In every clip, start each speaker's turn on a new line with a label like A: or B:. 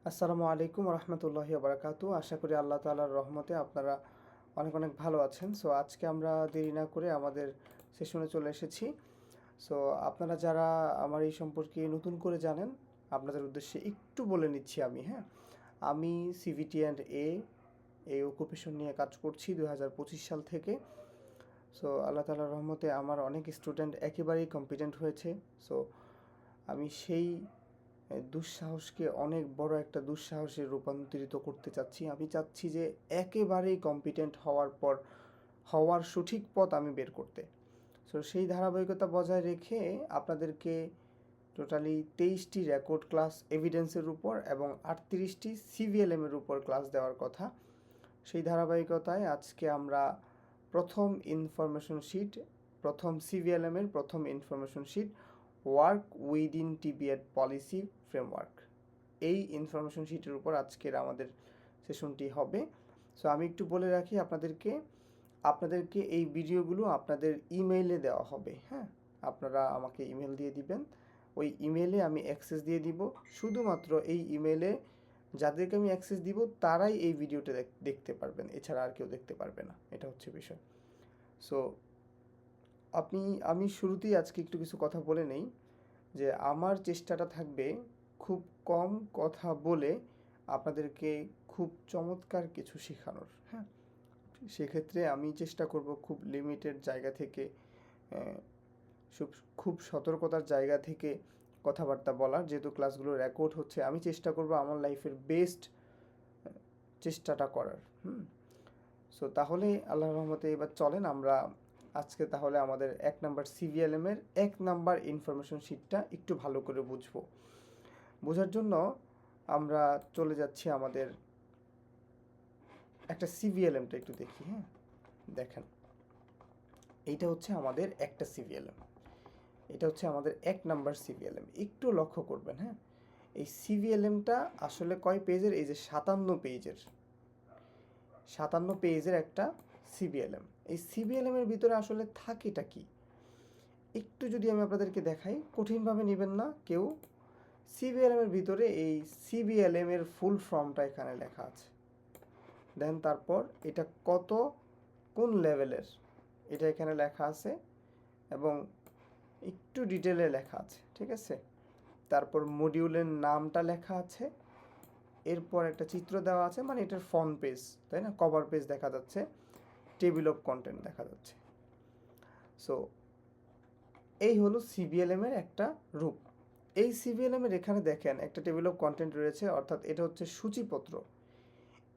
A: আসসালামু আলাইকুম রহমতুল্লাহি বারাকাতু। আশা করি আল্লাহ তাআলার রহমতে আপনারা অনেক অনেক ভালো আছেন। সো আজকে আমরা দেরি না করে আমাদের সেশনে চলে এসেছি। সো আপনারা যারা আমার এই সম্পর্কে নতুন করে জানেন, আপনাদের উদ্দেশ্যে একটু বলে নিচ্ছি আমি। আমি সিভিটি অ্যান্ড এই অকুপেশন নিয়ে কাজ করছি 2025 সাল থেকে। সো আল্লাহ তাআলার রহমতে আমার অনেক স্টুডেন্ট একেবারেই কম্পিটেন্ট হয়েছে। সো আমি সেই দুঃসাহসকে অনেক বড় একটা দুঃসাহসে রূপান্তরিত করতে চাচ্ছি। আমি চাচ্ছি যে একেবারেই কম্পিটেন্ট হওয়ার সঠিক পথ আমি বের করতে। সো সেই ধারাবাহিকতা বজায় রেখে আপনাদেরকে টোটালি 23টি রেকর্ড ক্লাস এভিডেন্সের উপর এবং 38টি সিভিএলএমের উপর ক্লাস দেওয়ার কথা। সেই ধারাবাহিকতায় আজকে আমরা প্রথম ইনফরমেশন শিট, প্রথম সিভিএলএমের প্রথম ইনফরমেশন শিট, ওয়ার্ক উইদিন টিবিএড পলিসি ফ্রেমওয়ার্ক, এই ইনফরমেশন শিটের উপর আজকের আমাদের সেশনটি হবে। সো আমি একটু বলে রাখি আপনাদেরকে এই ভিডিওগুলো আপনাদের ইমেইলে দেওয়া হবে। আপনারা আমাকে ইমেল দিয়ে দিবেন, ওই ইমেইলে আমি অ্যাক্সেস দিয়ে দিব। শুধুমাত্র এই ইমেইলে যাদেরকে আমি অ্যাক্সেস দিব তারাই এই ভিডিওটা দেখতে পারবেন, এছাড়া আর কেউ দেখতে পারবে না। এটা হচ্ছে বিষয়। সো আমি শুরুতেই আজকে একটু কিছু কথা বলে নেই যে আমার চেষ্টাটা থাকবে খুব কম কথা বলে আপনাদেরকে খুব চমৎকার কিছু শেখানোর। সেক্ষেত্রে আমি চেষ্টা করব খুব লিমিটেড জায়গা থেকে, খুব সতর্কতার জায়গা থেকে কথাবার্তা বলার। যেহেতু ক্লাসগুলো রেকর্ড হচ্ছে, আমি চেষ্টা করব আমার লাইফের বেস্ট চেষ্টাটা করার। সো তাহলে আল্লাহর রহমতে এবার চলেন আমরা আজকে তাহলে আমাদের 1 নাম্বার সিভিএলএমের 1 নাম্বার ইনফরমেশন শিটটা একটু ভালো করে বোঝার জন্য আমরা চলে যাচ্ছি আমাদের একটা সিভিএলএমটা একটু দেখি। দেখেন, এইটা হচ্ছে আমাদের একটা সিভিএলএম, এটা হচ্ছে আমাদের 1 নাম্বার সিভিএলএম। একটু লক্ষ্য করবেন। এই সিভিএলএমটা আসলে কয় পেজের? এই যে 57 পেজের একটা সিভিএলএম। এই সিভিএলএমের ভিতরে আসলে থাকেটা কি একটু যদি আমি আপনাদেরকে দেখাই, কঠিনভাবে নেবেন না কেউ। সিভিএলএমের ভিতরে এই সিভিএলএমের ফুল ফর্মটা এখানে লেখা আছে। দেন তারপর এটা কোন লেভেলের এটা এখানে লেখা আছে এবং একটু ডিটেলে লেখা আছে, ঠিক আছে। তারপর মডিউলের নামটা লেখা আছে, এরপর একটা চিত্র দেওয়া আছে, মানে এটার ফ্রন্ট পেজ, তাই না, কভার পেজ দেখা যাচ্ছে, টেবিল অফ কন্টেন্ট দেখা যাচ্ছে। সো এই হলো সিভিএলএম এর একটা রূপ। এই সিভিএলএম এর এখানে দেখেন একটা টেবিল অফ কন্টেন্ট রয়েছে, অর্থাৎ এটা হচ্ছে সূচিপত্র।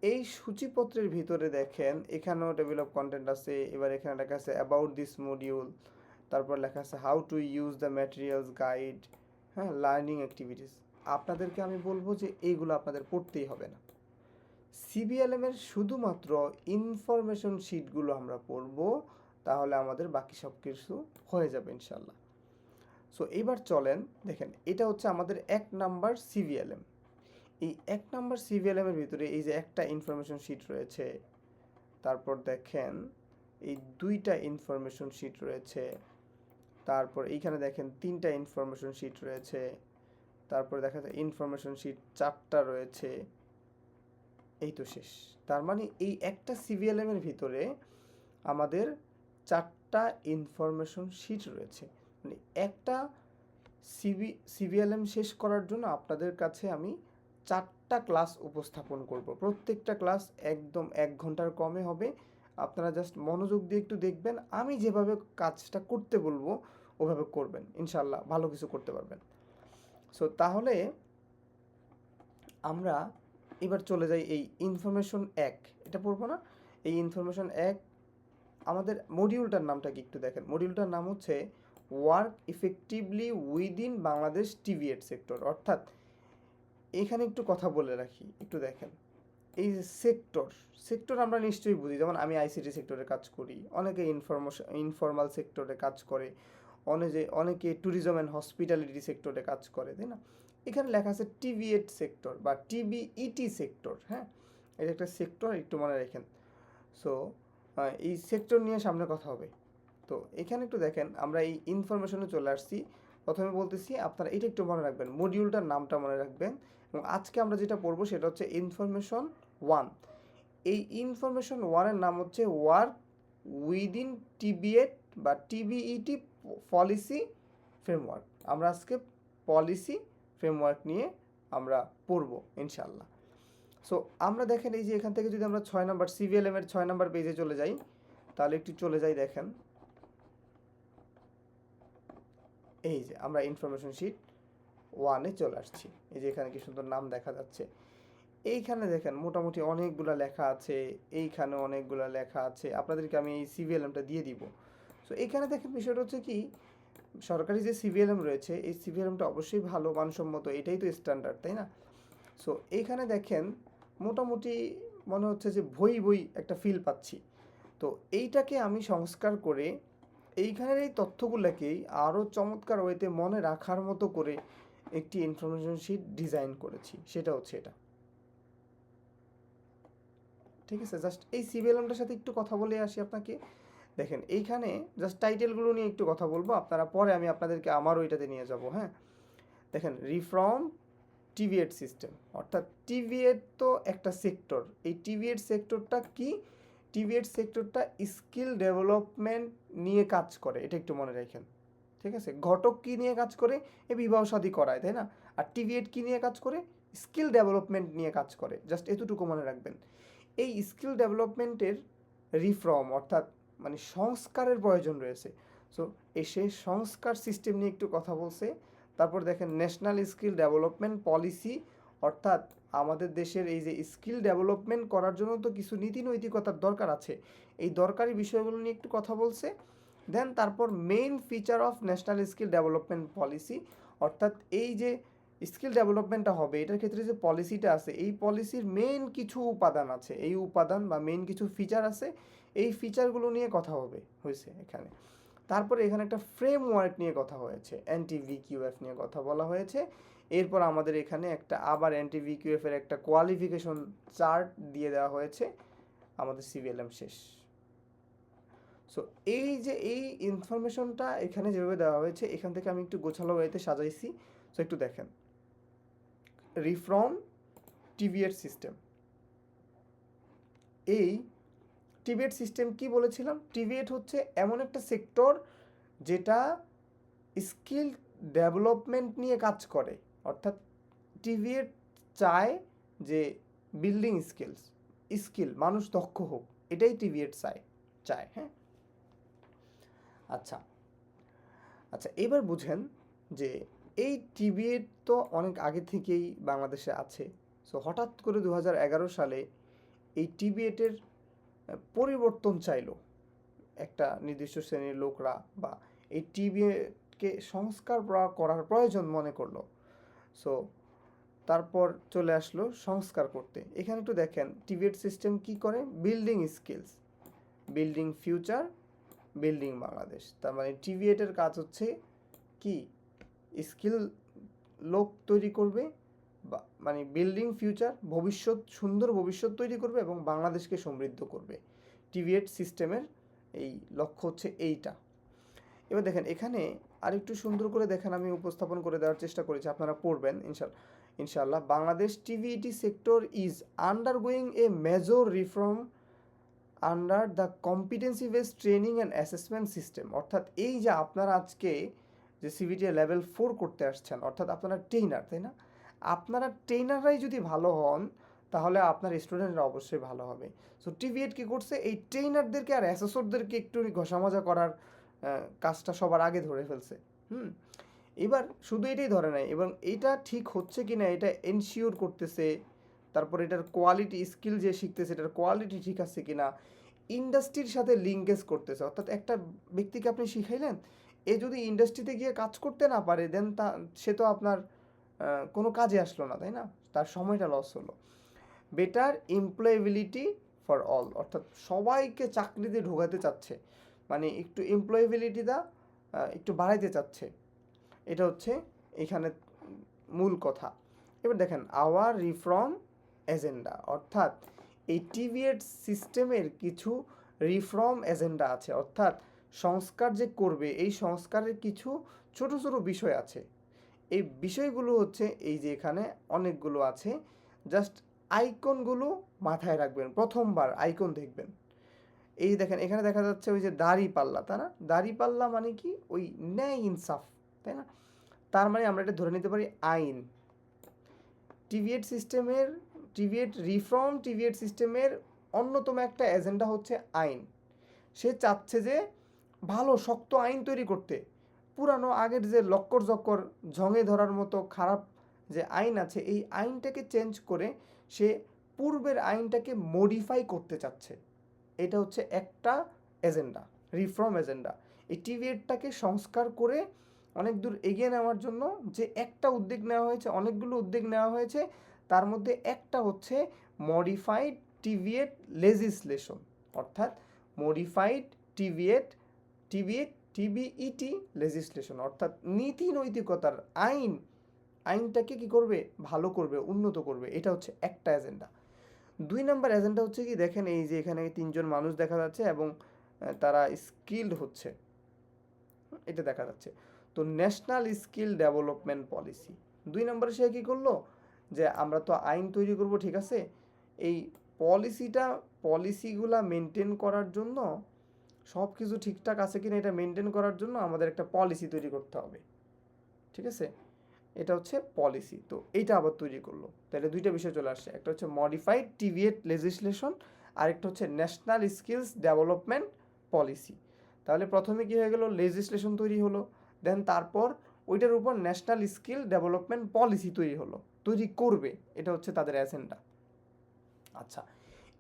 A: এই সূচিপত্রের ভিতরে দেখেন এখানেও টেবিল অফ কন্টেন্ট আছে। এবার এখানে লেখা আছে অ্যাবাউট দিস মডিউল, তারপর লেখা আছে how to use the materials guide, learning activities. আপনাদেরকে আমি বলবো যে এইগুলো আপনাদের পড়তেই হবে না। সিভিএলএম এর শুধুমাত্র ইনফরমেশন শিটগুলো আমরা পড়ব, তাহলে আমাদের বাকি সব কিছু হয়ে যাবে ইনশাল্লাহ। সো এবার চলেন দেখেন, এটা হচ্ছে আমাদের 1 নাম্বার সিভিএলএম। এই 1 নাম্বার সিভিএলএম এর ভিতরে এই যে একটা ইনফরমেশন শিট রয়েছে, তারপর দেখেন এই 2টা ইনফরমেশন শিট রয়েছে, তারপর এইখানে দেখেন 3টা ইনফরমেশন শিট রয়েছে, তারপর দেখা যায় ইনফরমেশন শিট 4টা রয়েছে। এই তো শেষ। তার মানে এই একটা সিভিএলএম এর ভিতরে আমাদের 4টা ইনফরমেশন শিট রয়েছে। মানে একটা সিভিএলএম শেষ করার জন্য আপনাদের কাছে আমি 4টা ক্লাস উপস্থাপন করব। প্রত্যেকটা ক্লাস একদম 1 ঘন্টার কমে হবে। আপনারা জাস্ট মনোযোগ দিয়ে একটু দেখবেন, আমি যেভাবে কাজটা করতে বলবো ওভাবে করবেন, ইনশাল্লাহ ভালো কিছু করতে পারবেন। সো তাহলে আমরা এবার চলে যাই এই ইনফরমেশন 1, এটা পড়বো না। এই ইনফরমেশন 1 আমাদের মডিউলটার নামটা কি একটু দেখেন। মডিউলটার নাম হচ্ছে work effectively within Bangladesh TVET sector. অর্থাৎ এখানে একটু কথা বলে রাখি, একটু দেখেন এই যে সেক্টর আমরা নিশ্চয়ই বুঝি। যেমন আমি আইসিটি সেক্টরে কাজ করি, অনেকে ইনফর্মাল সেক্টরে কাজ করে, অনেকে ট্যুরিজম অ্যান্ড হসপিটালিটি সেক্টরে কাজ করে, তাই না। এখানে লেখা আছে টিভিএড সেক্টর বা টিবিইটি সেক্টর। এটা একটা সেক্টর, একটু মনে রাখেন। সো এই সেক্টর নিয়ে সামনে কথা হবে। তো এখানে একটু দেখেন, আমরা এই ইনফরমেশনে চলে আসছি প্রথমে বলতেছি আপনারা এটা একটু মনে রাখবেন, মডিউলটার নামটা মনে রাখবেন। এবং আজকে আমরা যেটা পড়বো সেটা হচ্ছে ইনফরমেশন 1। এই ইনফরমেশন 1-এর নাম হচ্ছে ওয়ার্ক উইদিন টিবিএট বা টিবিইটি পলিসি ফ্রেমওয়ার্ক। আমরা আজকে পলিসি ফ্রেমওয়ার্ক নিয়ে আমরা পড়বো ইনশাল্লাহ। সো আমরা দেখেন এই যে এখান থেকে যদি আমরা 6 নাম্বার সিভিএলএম এর 6 নাম্বার পেজে চলে যাই, তাহলে একটু চলে যাই, দেখেন এই যে আমরা ইনফরমেশন শিট 1-এ চলে আসছি। এই যে এখানে কি সুন্দর নাম দেখা যাচ্ছে। এইখানে দেখেন মোটামুটি অনেকগুলা লেখা আছে, এইখানে অনেকগুলা লেখা আছে, আপনাদেরকে আমি এই সিভিএলএমটা দিয়ে দিব। সো এখানে দেখেন বিষয়টা হচ্ছে কি, সরকারি যে সিভিএলএম রয়েছে এই সিভিএলএমটা অবশ্যই ভালো মানসম্মত, এটাই তো স্ট্যান্ডার্ড, তাই না? সো এইখানে দেখেন মোটামুটি মনে হচ্ছে যে বই বই একটা ফিল পাচ্ছি। তো এইটাকে আমি সংস্কার করে এইখানের এই তথ্যগুলোকেই আরও চমৎকার ওয়েতে মনে রাখার মতো করে একটি ইনফরমেশন শিট ডিজাইন করেছি, সেটা হচ্ছে এটা। ঠিক আছে, জাস্ট এই সিভিএলএমটার সাথে একটু কথা বলে আসি আপনাকে। দেখেন এইখানে জাস্ট টাইটেলগুলো নিয়ে একটু কথা বলবো, আপনারা পরে আমি আপনাদেরকে আমার ওইটাতে নিয়ে যাব। হ্যাঁ, দেখেন রিফর্ম টিভিএড সিস্টেম, অর্থাৎ টিভিএড তো একটা সেক্টর। এই টিভিএড সেক্টরটা কি? টিভিএড সেক্টরটা স্কিল ডেভেলপমেন্ট নিয়ে কাজ করে, এটা একটু মনে রাখেন। ঠিক আছে, ঘটক কি নিয়ে কাজ করে? এই বিবাহ শাদী করায়, তাই না? আর টিভিএড কি নিয়ে কাজ করে? স্কিল ডেভেলপমেন্ট নিয়ে কাজ করে। জাস্ট এতটুকু মনে রাখবেন। এই স্কিল ডেভেলপমেন্টের রিফর্ম অর্থাৎ মানে সংস্কারের প্রয়োজন রয়েছে। সো সেই সংস্কার সিস্টেম নিয়ে একটু কথা বলছে। তারপর দেখেন ন্যাশনাল স্কিল ডেভেলপমেন্ট পলিসি, অর্থাৎ আমাদের দেশের এই যে স্কিল ডেভেলপমেন্ট করার জন্য তো কিছু নীতি নৈতিকতার দরকার আছে, এই দরকারি বিষয়গুলো নিয়ে একটু কথা বলছে। দেন তারপর main feature of national skill development policy, অর্থাৎ এই যে স্কিল ডেভেলপমেন্টটা হবে এটার ক্ষেত্রে যে পলিসিটা আছে এই পলিসির মেইন কিছু উপাদান আছে, এই উপাদান বা মেইন কিছু ফিচার আছে, এই ফিচারগুলো নিয়ে কথা হয়েছে এখানে। তারপরে এখানে একটা ফ্রেমওয়ার্ক নিয়ে কথা হয়েছে, NTVQF নিয়ে কথা বলা হয়েছে। এরপর আমাদের এখানে একটা আবার NTVQF এর একটা কোয়ালিফিকেশন চার্ট দিয়ে দেওয়া হয়েছে, আমাদের সিভিএলএম শেষ। সো এই যে এই ইনফরমেশনটা এখানে যেভাবে দেওয়া হয়েছে, এখান থেকে আমি একটু গোছালো ওয়েতে সাজাইছি। সো একটু দেখেন, রিফর্ম টিভিএড সিস্টেম। এই টিভিএড সিস্টেম কি বলেছিলাম? টিভিএড হচ্ছে এমন একটা সেক্টর যেটা স্কিল ডেভেলপমেন্ট নিয়ে কাজ করে, অর্থাৎ টিভিএড চায় যে বিল্ডিং স্কিল মানুষ দক্ষ হোক, এটাই টিভিএড চায়। হ্যাঁ, আচ্ছা আচ্ছা, এবার বুঝেন যে এই টিভিএড তো অনেক আগে থেকেই বাংলাদেশে আছে। সো হঠাৎ করে 2011 সালে এই টিভিএটের পরিবর্তন চাইলো একটা নির্দিষ্ট শ্রেণীর লোকরা, বা এই টিভিএটকে সংস্কার করার প্রয়োজন মনে করলো। সো তারপর চলে আসলো সংস্কার করতে। এখানে একটু দেখেন টিভিএট সিস্টেম কি করে? Building skills, building future, building Bangladesh. তার মানে টিভিএটের কাজ হচ্ছে কি? স্কিল লোক তৈরি করবে, বা মানে বিল্ডিং ফিউচার, ভবিষ্যৎ, সুন্দর ভবিষ্যৎ তৈরি করবে এবং বাংলাদেশকে সমৃদ্ধ করবে। টিভিএট সিস্টেমের এই লক্ষ্য হচ্ছে এইটা। এবার দেখেন এখানে আরেকটু সুন্দর করে দেখেন, আমি উপস্থাপন করে দেওয়ার চেষ্টা করেছি, আপনারা পড়বেন ইনশাল্লাহ। Bangladesh TVET sector is undergoing a major reform under the competency based training and assessment system. অর্থাৎ এই যে আপনারা আজকে যে সিভিটি লেভেল 4 করতে আসছেন, অর্থাৎ আপনারা ট্রেনার, তাই না? আপনারা ট্রেনাররাই যদি ভালো হন তাহলে আপনার স্টুডেন্টরা অবশ্যই ভালো হবে। সো টিভিএড কী করছে? এই ট্রেনারদেরকে আর অ্যাসেসরদেরকে একটু ঘষামজা করার কাজটা সবার আগে ধরে ফেলছে। এবার শুধু এটাই ধরে নাই, এবং এটা ঠিক হচ্ছে কি না এটা এনশিওর করতেছে। তারপর এটার কোয়ালিটি, স্কিল যে শিখতেছে এটার কোয়ালিটি ঠিক আছে কি না, ইন্ডাস্ট্রির সাথে লিঙ্কেজ করতেছে। অর্থাৎ একটা ব্যক্তিকে আপনি শিখাইলেন, এ যদি ইন্ডাস্ট্রিতে গিয়ে কাজ করতে না পারে দেন সে তো আপনার কোনো কাজে আসলো না, তাই না? তার সময়টা লস হলো। বেটার এমপ্লয়েবিলিটি ফর অল, অর্থাৎ সবাইকে চাকরিতে ঢোকাতে চাচ্ছে, মানে একটু এমপ্লয়েবিলিটিটা একটু বাড়াইতে চাচ্ছে। এটা হচ্ছে এখানে মূল কথা। এবার দেখেন আওয়ার রিফর্ম এজেন্ডা, অর্থাৎ এই টিভিএড সিস্টেমের কিছু রিফর্ম এজেন্ডা আছে, অর্থাৎ সংস্কার যে করবে এই সংস্কারের কিছু ছোট ছোট বিষয় আছে। এই বিষয়গুলো হচ্ছে এই যে এখানে অনেকগুলো আছে, জাস্ট আইকনগুলো মাথায় রাখবেন, প্রথমবার আইকন দেখবেন। এই দেখেন এখানে দেখা যাচ্ছে ওই যে দাঁড়িপাল্লা, তাই না? দাঁড়িপাল্লা মানে কি? ওই ন্যায় ইনসাফ, তাই না? তার মানে আমরা এটা ধরে নিতে পারি আইন। টিভিএট সিস্টেমের অন্যতম একটা এজেন্ডা হচ্ছে আইন। সে চাচ্ছে যে ভালো শক্ত আইন তৈরি করতে। পুরানো আগের যে লক্কর জক্কর ঝঙে ধরার মতো খারাপ যে আইন আছে এই আইনটাকে চেঞ্জ করে সে পূর্বের আইনটাকে মডিফাই করতে চাচ্ছে। এটা হচ্ছে একটা এজেন্ডা, রিফর্ম এজেন্ডা। এই টিভিএটটাকে সংস্কার করে অনেক দূর এগিয়ে নেওয়ার জন্য যে একটা উদ্যোগ নেওয়া হয়েছে, অনেকগুলো উদ্যোগ নেওয়া হয়েছে, তার মধ্যে একটা হচ্ছে মডিফাইড টিভিএট লেজিসলেশন, অর্থাৎ মডিফাইড টিবিইটি লেজিসলেশন, অর্থাৎ নীতি নৈতিকতার আইনটাকে কি করবে? ভালো করবে, উন্নত করবে। এটা হচ্ছে একটা এজেন্ডা। 2 নাম্বার এজেন্ডা হচ্ছে কি, দেখেন এই যে এখানে 3 জন মানুষ দেখা যাচ্ছে এবং তারা স্কিলড হচ্ছে, এটা দেখা যাচ্ছে। তো ন্যাশনাল স্কিল ডেভেলপমেন্ট পলিসি 2 নম্বরে সে কী করলো, যে আমরা তো আইন তৈরি করব, ঠিক আছে, এই পলিসিগুলা মেনটেন করার জন্য সব কিছু ঠিকঠাক আছে কিনা এটা মেনটেন করার জন্য আমাদের একটা পলিসি তৈরি করতে হবে, ঠিক আছে? এটা হচ্ছে পলিসি। তো এইটা আবার তৈরি করলো, তাহলে দুইটা বিষয় চলে আসছে, একটা হচ্ছে মডিফাইড টিভিএট লেজিসলেশন, আরেকটা হচ্ছে ন্যাশনাল স্কিলস ডেভেলপমেন্ট পলিসি। তাহলে প্রথমে কী হয়ে গেল? লেজিসলেশন তৈরি হলো, দেন তারপর ওইটার উপর ন্যাশনাল স্কিল ডেভেলপমেন্ট পলিসি তৈরি করবে, এটা হচ্ছে তাদের এজেন্ডা। আচ্ছা,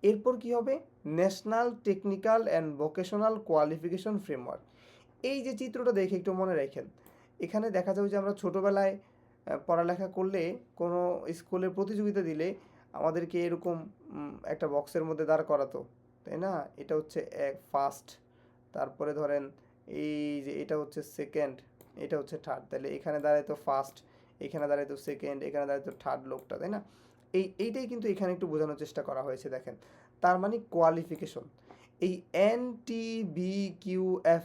A: এরপর কি হবে? National technical and vocational qualification framework. এই যে চিত্রটা দেখে একটু মনে রাখেন, এখানে দেখা যাবে যে আমরা ছোটোবেলায় পড়ালেখা করলে কোনো স্কুলে প্রতিযোগিতা দিলে আমাদেরকে এরকম একটা বক্সের মধ্যে দাঁড় করাতো, তাই না? এটা হচ্ছে ফার্স্ট, তারপরে ধরেন এই যে এটা হচ্ছে সেকেন্ড, এটা হচ্ছে থার্ড, তাহলে এখানে দাঁড়ায় তো ফার্স্ট, এখানে দাঁড়ায় তো সেকেন্ড, এখানে দাঁড়ায় তো থার্ড লোকটা, তাই না? এইটাই কিন্তু এখানে একটু বোঝানোর চেষ্টা করা হয়েছে, দেখেন। তার মানে কোয়ালিফিকেশন, এই NTBQF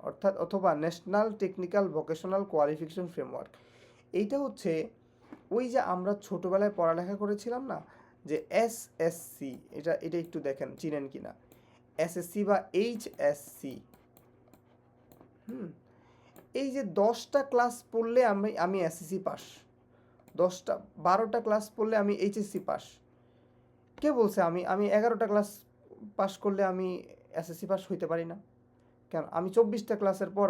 A: অর্থাৎ অথবা national technical vocational qualification framework, এইটা হচ্ছে ওই যে আমরা ছোটোবেলায় পড়ালেখা করেছিলাম না, যে SSC, এটা একটু দেখেন চিনেন কিনা, SSC বা HSC। এই যে 10টা ক্লাস পড়লে আমি SSC পাস, 12টা ক্লাস পড়লে আমি HSC পাস। কে বলছে আমি 11টা ক্লাস পাস করলে আমি SSC পাস হইতে পারি না? কেন? আমি 24টা ক্লাসের পর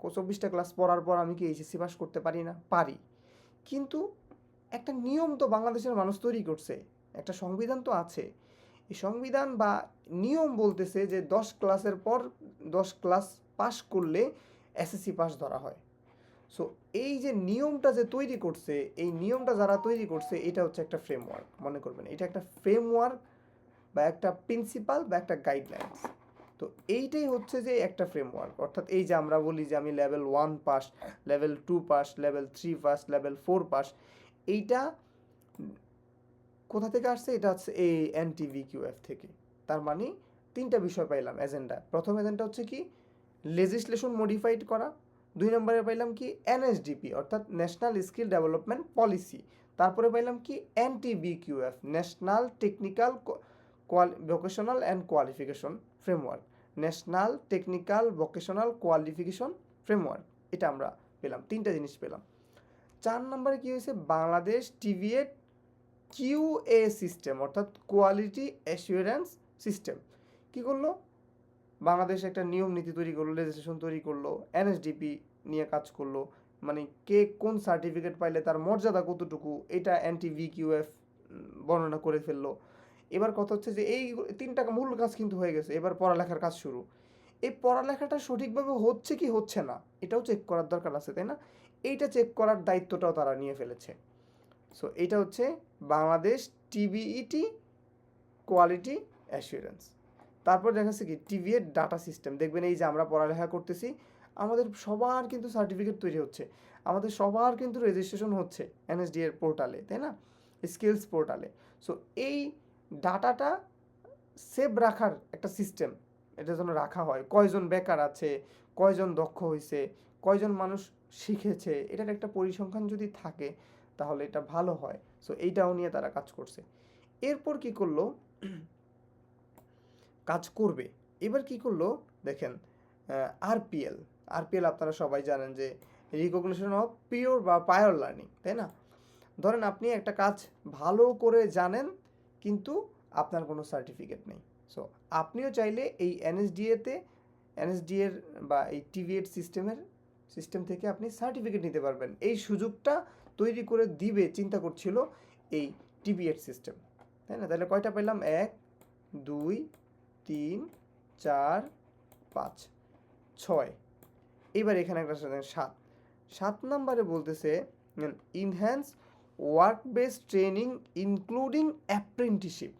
A: 24টা ক্লাস পড়ার পর আমি কি HSC পাস করতে পারি না? পারি। কিন্তু একটা নিয়ম তো বাংলাদেশের মানুষ তৈরি করছে, একটা সংবিধান তো আছে। এই সংবিধান বা নিয়ম বলতেছে যে 10 ক্লাসের পর 10 ক্লাস পাস করলে SSC পাস ধরা হয়। সো এই যে নিয়মটা যে তৈরি করছে, এই নিয়মটা যারা তৈরি করছে এটা হচ্ছে একটা ফ্রেমওয়ার্ক, মনে করবেন এটা একটা ফ্রেমওয়ার্ক বা একটা প্রিন্সিপাল বা একটা গাইডলাইন্স। তো এইটাই হচ্ছে যে একটা ফ্রেমওয়ার্ক, অর্থাৎ এই যে আমরা বলি যে আমি level 1 pass, level 2 pass, level 3 pass, level 4 pass, এইটা কোথা থেকে আসছে? এটা হচ্ছে এই NTBQF থেকে। তার মানে 3টা বিষয় পাইলাম এজেন্ডা। প্রথম এজেন্ডা হচ্ছে কি? লেজিসলেশন মডিফাইড করা। 2 নম্বরে পাইলাম কি? NSDP অর্থাৎ ন্যাশনাল স্কিল ডেভেলপমেন্ট পলিসি। তারপরে পাইলাম কি? NTBQF national technical vocational and qualification framework, national technical vocational qualification framework. এটা আমরা পেলাম, 3টা জিনিস পেলাম। 4 নম্বরে কি হয়েছে? বাংলাদেশ টিভিএট QA সিস্টেম অর্থাৎ কোয়ালিটি অ্যাসুরেন্স সিস্টেম কি করলো? বাংলাদেশ একটা নিয়ম নীতি তৈরি করলো, লেজিসলেশন তৈরি করলো, NSDP নিয়ে কাজ করলো, মানে কে কোন সার্টিফিকেট পাইলে তার মর্যাদা কতটুকু এটা NTBQF বর্ণনা করে ফেললো। এবার কথা হচ্ছে যে এই 3টা মূল কাজ কিন্তু হয়ে গেছে, এবার পড়ালেখার কাজ শুরু। এই পড়ালেখাটা সঠিকভাবে হচ্ছে কি হচ্ছে না এটাও চেক করার দরকার আছে, তাই না? এইটা চেক করার দায়িত্বটাও তারা নিয়ে ফেলেছে। সো এটা হচ্ছে বাংলাদেশ TBET কোয়ালিটি অ্যাসুরেন্স। তারপর দেখা যাচ্ছে কি টিভিএট ডাটা সিস্টেম, দেখবেন এই যে আমরা পড়ালেখা করতেছি, আমাদের সবার কিন্তু সার্টিফিকেট তৈরি হচ্ছে, আমাদের সবার কিন্তু রেজিস্ট্রেশন হচ্ছে NSD এর পোর্টালে, তাই না? স্কিলস পোর্টালে। সো এই ডাটাটা সেভ রাখার একটা সিস্টেম, এটা যেন রাখা হয়, কয়জন বেকার আছে, কয়জন দক্ষ হয়েছে, কয়জন মানুষ শিখেছে, এটার একটা পরিসংখ্যান যদি থাকে তাহলে এটা ভালো হয়। সো এইটাও নিয়ে তারা কাজ করছে। এরপর কি করলো, কাজ করবে, এবার কি করলো দেখেন, আরপিএল। আরপিএল আপনারা সবাই জানেন যে রিকগনিশন অফ পিওর বা প্রায়র লার্নিং, তাই না? ধরেন আপনি একটা কাজ ভালো করে জানেন কিন্তু আপনার কোনো সার্টিফিকেট নেই। সো আপনিও চাইলে এই এনএসডিএর বা এই টিভিএড সিস্টেম থেকে আপনি সার্টিফিকেট নিতে পারবেন। এই সুযোগটা তৈরি করে দিবে চিন্তা করছিল এই টিভিএড সিস্টেম, তাই না? তাহলে কয়টা পেলাম? 1 2 3 4 5 6। এবার এখানে একটা 7 নম্বরে বলতেছে enhance work base training including apprenticeship.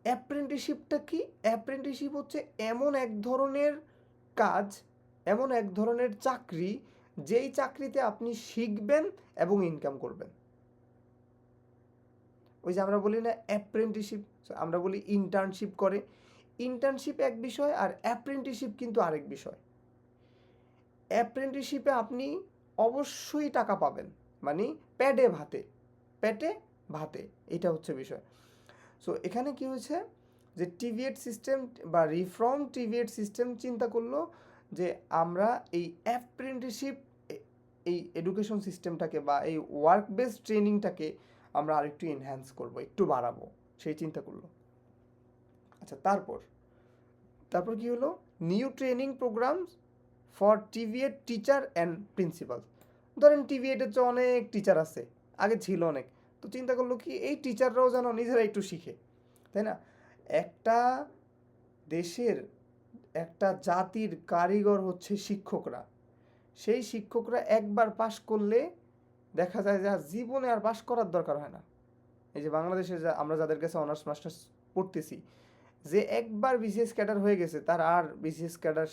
A: অ্যাপ্রেন্টিসশিপটা কি? অ্যাপ্রেন্টিসশিপ হচ্ছে এমন এক ধরনের কাজ, এমন এক ধরনের চাকরি, যেই চাকরিতে আপনি শিখবেন এবং ইনকাম করবেন। ওই যে আমরা বলি না অ্যাপ্রেন্টিসশিপ, আমরা বলি ইন্টার্নশিপ করে। ইন্টার্নশিপ এক বিষয় আর অ্যাপ্রেন্টিসশিপ কিন্তু আরেক বিষয়। অ্যাপ্রেন্টিসশিপে আপনি অবশ্যই টাকা পাবেন, মানে পেটে ভাতে, এটা হচ্ছে বিষয়। সো এখানে কি হয়েছে যে টিভিএড সিস্টেম বা রিফর্ম টিভিএড সিস্টেম চিন্তা করলো যে আমরা এই অ্যাপ্রেন্টিসশিপ, এই এডুকেশন সিস্টেমটাকে বা এই ওয়ার্ক বেসড ট্রেনিংটাকে আমরা আরেকটু এনহ্যান্স করব, একটু বাড়াবো, সেই চিন্তা করলো। আচ্ছা, তারপর কি হলো? New training programmes for TVET teacher and principal. ধরেন টিভিএডের যে অনেক টিচার আছে, আগে ছিল অনেক, তো চিন্তা করলো কি এই টিচাররাও যেন নিজেরা একটু শিখে, তাই না? একটা দেশের, একটা জাতির কারিগর হচ্ছে শিক্ষকরা। সেই শিক্ষকরা একবার পাশ করলে দেখা যায় যে জীবনে আর পাশ করার দরকার হয় না। এই যে বাংলাদেশে আমরা যাদের কাছে অনার্স মাস্টার্স পড়তেছি, যে একবার বিসিএস ক্যাডার হয়ে গেছে তার আর বিসিএস ক্যাডার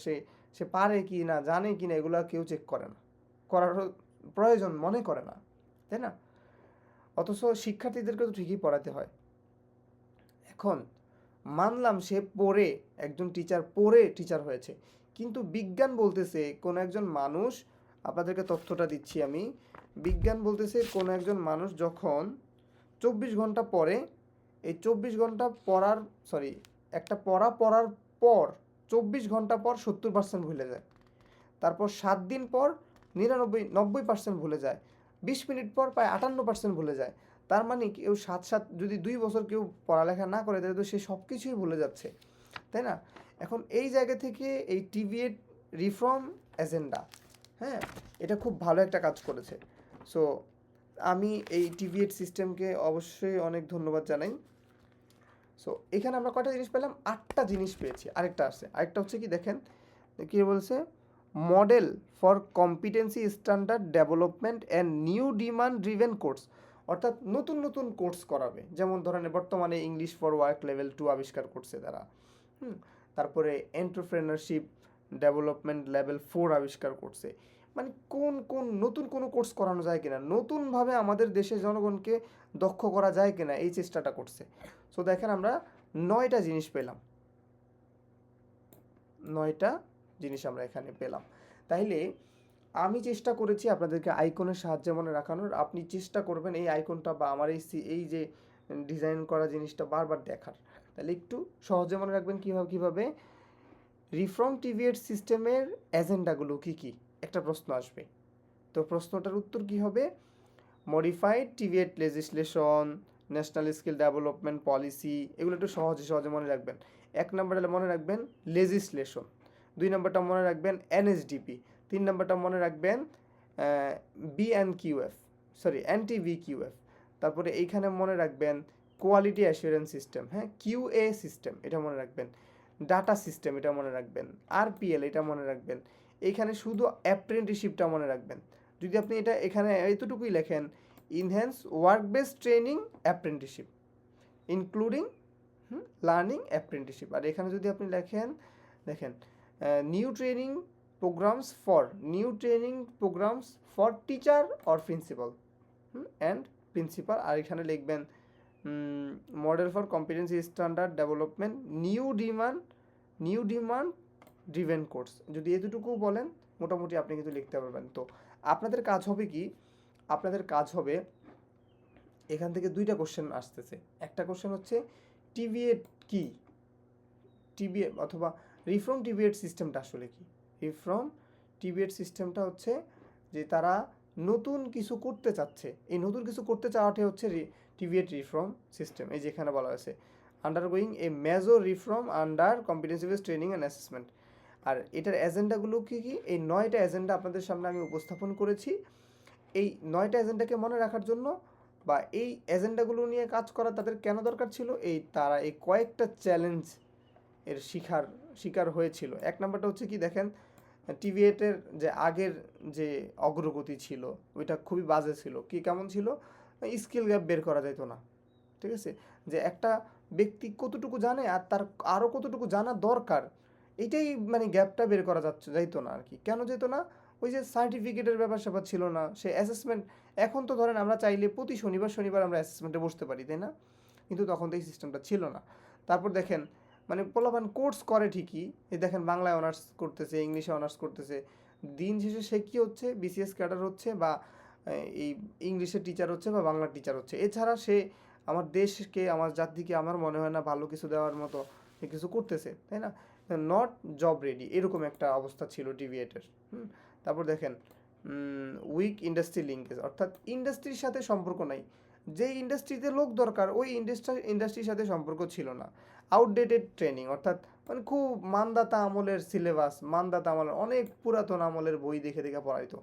A: সে পারে কি না, জানে কি না, এগুলো কেউ চেক করে না, করার প্রয়োজন মনে করে না, তাই না? অথচ শিক্ষার্থীদেরকে তো ঠিকই পড়াতে হয়। এখন মানলাম সে পড়ে, একজন টিচার পড়ে টিচার হয়েছে, কিন্তু বিজ্ঞান বলতেছে কোন একজন মানুষ, আপনাদেরকে তথ্যটা দিচ্ছি আমি, বিজ্ঞান বলতেছে কোন একজন মানুষ যখন 24 ঘন্টা পড়ে, এই 24 ঘন্টা পড়ার একটা পড়ার পর 24 ঘন্টা পর 70% ভুলে যায়, তারপর 7 দিন পর 90% ভুলে যায়, 20 মিনিট পর প্রায় 58% ভুলে যায়। তার মানে কেউ যদি 2 বছর কেউ পড়ালেখা না করে তাহলে তো সে সব কিছুই ভুলে যাচ্ছে, তাই না? এখন এই জায়গা থেকে এই টিভিএড রিফর্ম এজেন্ডা, হ্যাঁ, এটা খুব ভালো একটা কাজ করেছে। সো আমি এই টিভিএড সিস্টেমকে অবশ্যই অনেক ধন্যবাদ জানাই। সো এখানে আমরা কয়টা জিনিস পেলাম? 8টা জিনিস পেয়েছি। আরেকটা হচ্ছে কি দেখেন, কি বলছে? Model for competency standard development and new demand driven course, অর্থাৎ নতুন নতুন কোর্স করাবে। যেমন ধরেন বর্তমানে ইংলিশ ফর ওয়ার্ক লেভেল 2 আবিষ্কার করছে তারা, তারপরে এন্টারপ্রেনারশিপ ডেভেলপমেন্ট লেভেল 4 আবিষ্কার করছে। মানে কোন নতুন কোনো কোর্স করানো যায় কিনা, নতুনভাবে আমাদের দেশের জনগণকে দক্ষ করা যায় কিনা, এই চেষ্টাটা করছে। সো দেখেন আমরা 9টা জিনিস পেলাম, 9টা জিনিস আমরা এখানে পেলাম। তাইলে আমি চেষ্টা করেছি আপনাদেরকে আইকনের সাহায্যে মনে রাখানোর, আপনি চেষ্টা করবেন এই আইকনটা বা আমার এই যে ডিজাইন করা জিনিসটা বারবার দেখার। তাহলে একটু সহজে মনে রাখবেন কিভাবে রিফর্ম টিভিএড সিস্টেমের এজেন্ডাগুলো কি একটা প্রশ্ন আসবে। তো প্রশ্নটার উত্তর কি হবে? Modified TVET legislation, national skill development policy, এগুলো একটু সহজে মনে রাখবেন। 1 নম্বরে মনে রাখবেন লেজিসলেশন, 2 নম্বরটা মনে রাখবেন এনএসডিপি, 3 নম্বরটা মনে রাখবেন এনটিভিকিউএফ, তারপরে এইখানে মনে রাখবেন কোয়ালিটি অ্যাসুরেন্স সিস্টেম, হ্যাঁ, কিউএ সিস্টেম, এটা মনে রাখবেন। ডাটা সিস্টেম, এটা মনে রাখবেন। আরপিএল, এটা মনে রাখবেন। এইখানে শুধু অ্যাপ্রেন্টিসশিপটা মনে রাখবেন। যদি আপনি এটা এখানে এতটুকুই লেখেন, enhance work based training apprenticeship including learning apprenticeship, আর এখানে যদি আপনি দেখেন new training programmes for teacher or principal and principal, আর এখানে লিখবেন model for competency standard development, new new demand driven course, যদি এতটুকু বলেন মোটামুটি আপনি কিন্তু লিখতে পারবেন। তো আপনাদের কাজ হবে কি, আপনাদের কাজ হবে এখান থেকে দুইটা কোশ্চেন আসতেছে। একটা কোশ্চেন হচ্ছে টিভিএট কি, টিভিএট অথবা রিফর্ম টিভিএট সিস্টেমটা আসলে কি। রিফর্ম টিভিএট সিস্টেমটা হচ্ছে যে তারা নতুন কিছু করতে চাচ্ছে, এই নতুন কিছু করতে চাওয়াটাই হচ্ছে টিভিএট রিফর্ম সিস্টেম। এই যেখানে বলা হয়েছে undergoing a major reform under competency based training and assessment. আর এটার এজেন্ডাগুলো কী কী, এই 9টা এজেন্ডা আপনাদের সামনে আমি উপস্থাপন করেছি। এই 9টা এজেন্ডাকে মনে রাখার জন্য বা এই এজেন্ডাগুলো নিয়ে কাজ করা তাদের কেন দরকার ছিল, এই তারা এই কয়েকটা চ্যালেঞ্জ এর শিকার হয়েছিল। এক নাম্বারটা হচ্ছে কি দেখেন, টিভিএটের যে আগের যে অগ্রগতি ছিল ওইটা খুবই বাজে ছিল। কি কেমন ছিল, স্কিল গ্যাপ বের করা যেত না, ঠিক আছে, যে একটা ব্যক্তি কতটুকু জানে আর তার আরও কতটুকু জানা দরকার, এটাই মানে গ্যাপটা বের করা যাইতো না আর কি। কেন যেত না, ওই যে সার্টিফিকেটের ব্যাপার স্যাপার ছিল না, সে অ্যাসেসমেন্ট। এখন তো ধরেন আমরা চাইলে প্রতি শনিবার আমরা অ্যাসেসমেন্টে বসতে পারি, তাই না, কিন্তু তখন তো এই সিস্টেমটা ছিল না। তারপর দেখেন মানে পোলাপান কোর্স করে ঠিকই, এই দেখেন বাংলায় অনার্স করতেছে, ইংলিশে অনার্স করতেছে, দিন শেষে সে কী হচ্ছে, বিসিএস ক্যাডার হচ্ছে বা এই ইংলিশের টিচার হচ্ছে বা বাংলার টিচার হচ্ছে। এছাড়া সে আমার দেশকে, আমার জাতিকে আমার মনে হয় না ভালো কিছু দেওয়ার মতো কিছু করতেছে, তাই না, নট জব রেডি, এরকম একটা অবস্থা ছিল টিভিএটের। তারপর দেখেন উইক ইন্ডাস্ট্রি লিঙ্কেজ, অর্থাৎ ইন্ডাস্ট্রির সাথে সম্পর্ক নাই, যে ইন্ডাস্ট্রিতে লোক দরকার ওই ইন্ডাস্ট্রির সাথে সম্পর্ক ছিল না। আউটডেটেড ট্রেনিং, অর্থাৎ মানে খুব মানদাতা আমলের সিলেবাস, মানদাতা আমলের অনেক পুরাতন আমলের বই দেখে দেখে পড়াইতো,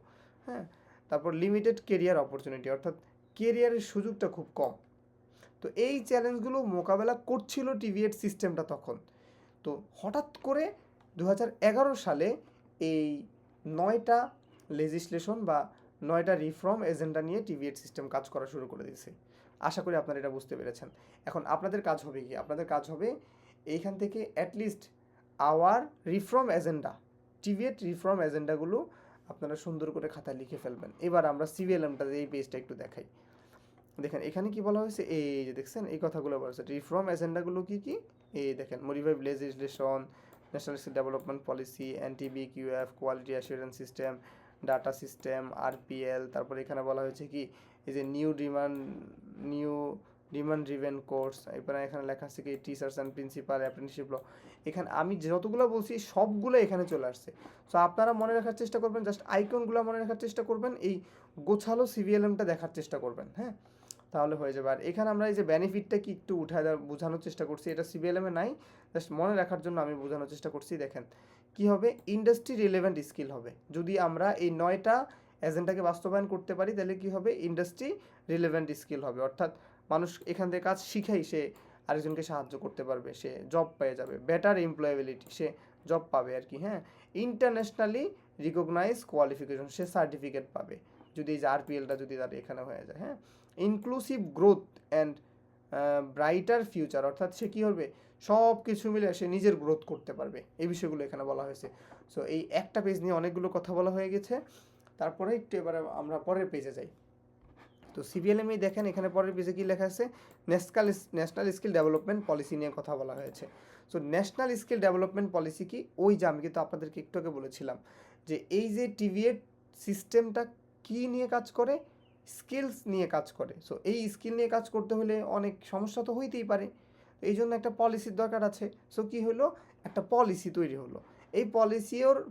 A: হ্যাঁ। তারপর লিমিটেড কেরিয়ার অপরচুনিটি, অর্থাৎ কেরিয়ারের সুযোগটা খুব কম। তো এই চ্যালেঞ্জগুলো মোকাবেলা করছিল টিভিএট সিস্টেমটা তখন। তো হঠাৎ করে 2011 সালে এই 9টা লেজিসলেশন বা 9টা রিফর্ম এজেন্ডা নিয়ে টিভিএট সিস্টেম কাজ করা শুরু করে দিয়েছে। আশা করি আপনারা এটা বুঝতে পেরেছেন। এখন আপনাদের কাজ হবে কি, আপনাদের কাজ হবে এইখান থেকে at least our reform agenda, TVET reform এজেন্ডাগুলো আপনারা সুন্দর করে খাতায় লিখে ফেলবেন। এবার আমরা সিভিএলএমটা এই পেজটা একটু দেখাই। দেখেন এখানে কি বলা হয়েছে, এই যে দেখছেন এই কথাগুলো বলা হয়েছে, রিফর্ম এজেন্ডাগুলো কি কি, এই দেখেন modified legislation, national skill development policy, NTBQF, quality assurance system, data system, RPL। তারপর এখানে বলা হয়েছে কি, এই যে নিউ ডিমান্ড ড্রিভেন কোর্স, এরপরে এখানে লেখা আছে কি টিচার্স অ্যান্ড প্রিন্সিপাল অ্যাপ্রেন্টিসশিপ ল। এখানে আমি যতগুলো বলছি সবগুলো এখানে চলে আসছে। সো আপনারা মনে রাখার চেষ্টা করবেন, জাস্ট আইকনগুলো মনে রাখার চেষ্টা করবেন, এই গোছালো সিভিএলএমটা দেখার চেষ্টা করবেন, হ্যাঁ, তাহলে হয়ে যাবে। আর এখানে আমরা এই যে বেনিফিটটা কি একটু উঠায় বোঝানোর চেষ্টা করছি, এটা সিবিএলএমে নাই, জাস্ট মনে রাখার জন্য আমি বোঝানোর চেষ্টা করছি। দেখেন কি হবে, ইন্ডাস্ট্রি রিলেভেন্ট স্কিল হবে। যদি আমরা এই 9টা এজেন্ডাকে বাস্তবায়ন করতে পারি তাহলে কি হবে, ইন্ডাস্ট্রি রিলেভেন্ট স্কিল হবে, অর্থাৎ মানুষ এখান থেকে কাজ শিখেই সে আরেকজনকে সাহায্য করতে পারবে, সে জব পেয়ে যাবে, বেটার এমপ্লয়েবিলিটি, সে জব পাবে আর কি, হ্যাঁ। ইন্টারন্যাশনালি রিকগনাইজ কোয়ালিফিকেশন, সে সার্টিফিকেট পাবে যদি এই যে RPLটা যদি তার এখানে হয়ে যায়, হ্যাঁ। Inclusive growth and brighter future, অর্থাৎ সে কী হবে, সব কিছু মিলে সে নিজের গ্রোথ করতে পারবে, এই বিষয়গুলো এখানে বলা হয়েছে। সো এই একটা পেজ নিয়ে অনেকগুলো কথা বলা হয়ে গেছে। তারপরে একটু এবারে আমরা পরের পেজে যাই। তো সিভিএলএমে দেখেন এখানে পরের পেজে কী লেখা আছে, ন্যাশনাল স্কিল ডেভেলপমেন্ট পলিসি নিয়ে কথা বলা হয়েছে। So national skill development policy কি, ওই যে আমি কিন্তু আপনাদেরকে একটু আগে বলেছিলাম যে এই যে টিভিএট সিস্টেমটা কী নিয়ে কাজ করে, স্কিলস নিয়ে কাজ করে। সো এই স্কিল নিয়ে কাজ করতে হলে অনেক সমস্যা তো হইতেই পারে, এই জন্য একটা পলিসির দরকার আছে। সো কী হলো, একটা পলিসি তৈরি হলো। এই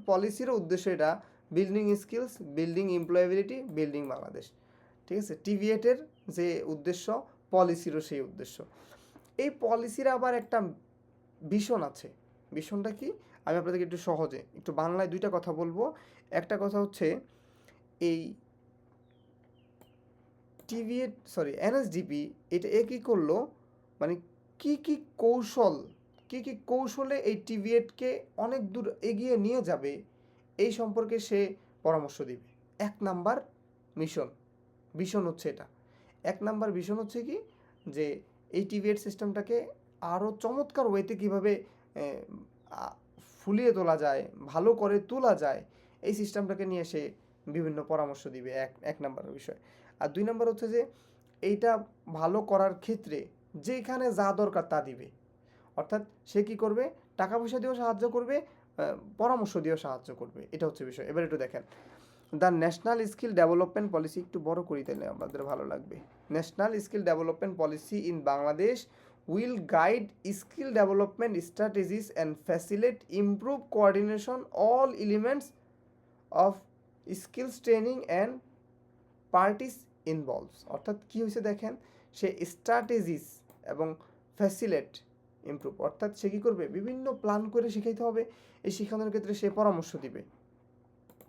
A: পলিসিরও উদ্দেশ্য এটা, building skills, building employability, building Bangladesh, ঠিক আছে। টিভিএটের যে উদ্দেশ্য, পলিসিরও সেই উদ্দেশ্য। এই পলিসির আবার একটা ভিশন আছে। ভিশনটা কি, আমি আপনাদেরকে একটু সহজে একটু বাংলায় দুইটা কথা বলবো। একটা কথা হচ্ছে এই NSDP এটা কী করলো, মানে কি কৌশলে এই টিভিএটকে অনেক দূর এগিয়ে নিয়ে যাবে এই সম্পর্কে সে পরামর্শ দিবে। এক নাম্বার ভিশন হচ্ছে এটা। এক নাম্বার ভিশন হচ্ছে কি, যে এই টিভিএট সিস্টেমটাকে আরও চমৎকার ওয়েতে কীভাবে ফুলিয়ে তোলা যায়, ভালো করে তোলা যায়, এই সিস্টেমটাকে নিয়ে সে বিভিন্ন পরামর্শ দিবে, এক নাম্বার বিষয়। আর 2 নাম্বার হচ্ছে যে এইটা ভালো করার ক্ষেত্রে যেখানে যা দরকার তা দিবে, অর্থাৎ সে কী করবে, টাকা পয়সা দিয়েও সাহায্য করবে, পরামর্শ দিয়েও সাহায্য করবে, এটা হচ্ছে বিষয়। এবার একটু দেখেন, the national skill development policy, একটু বড় করি তাহলে আমাদের ভালো লাগবে। National skill development policy in Bangladesh will guide skill development strategies and facilitate improve coordination all elements of skills training and parties involves. অর্থাৎ কী হয়েছে দেখেন, সে স্ট্র্যাটেজিস এবং ফ্যাসিলেট ইমপ্রুভ, অর্থাৎ সে কী করবে, বিভিন্ন প্ল্যান করে শিখাইতে হবে, এই শেখানোর ক্ষেত্রে সে পরামর্শ দিবে,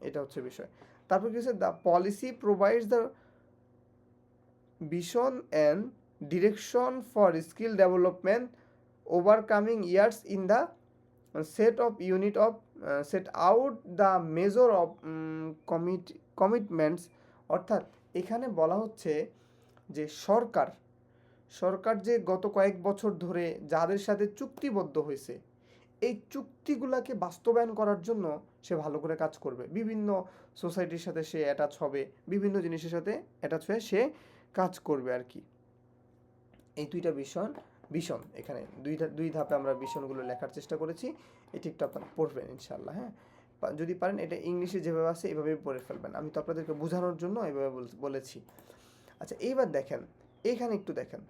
A: এটা হচ্ছে বিষয়। তারপর কি হচ্ছে, the policy provides the vision and direction for skill development overcoming years in the set of unit of set out the major of commitments. অর্থাৎ এখানে বলা হচ্ছে যে সরকার যে গত কয়েক বছর ধরে যাদের সাথে চুক্তিবদ্ধ হয়েছে, এই চুক্তিগুলোকে বাস্তবায়ন করার জন্য সে ভালো করে কাজ করবে, বিভিন্ন সোসাইটির সাথে সে অ্যাটাচ হবে, বিভিন্ন জিনিসের সাথে অ্যাটাচ হয়ে সে কাজ করবে আর কি। এই দুইটা ভীষণ এখানে দুই ধাপে আমরা ভীষণগুলো লেখার চেষ্টা করেছি, এটি একটু আপনারা পড়বেন ইনশাল্লাহ। হ্যাঁ, যদি পারেন এটা ইংলিশে যেভাবে আছে এভাবেই পড়ে ফেলবেন, আমি তো আপনাদেরকে বোঝানোর জন্য এভাবে বলেছি। আচ্ছা, এইবার দেখেন, এইখানে একটু দেখেন,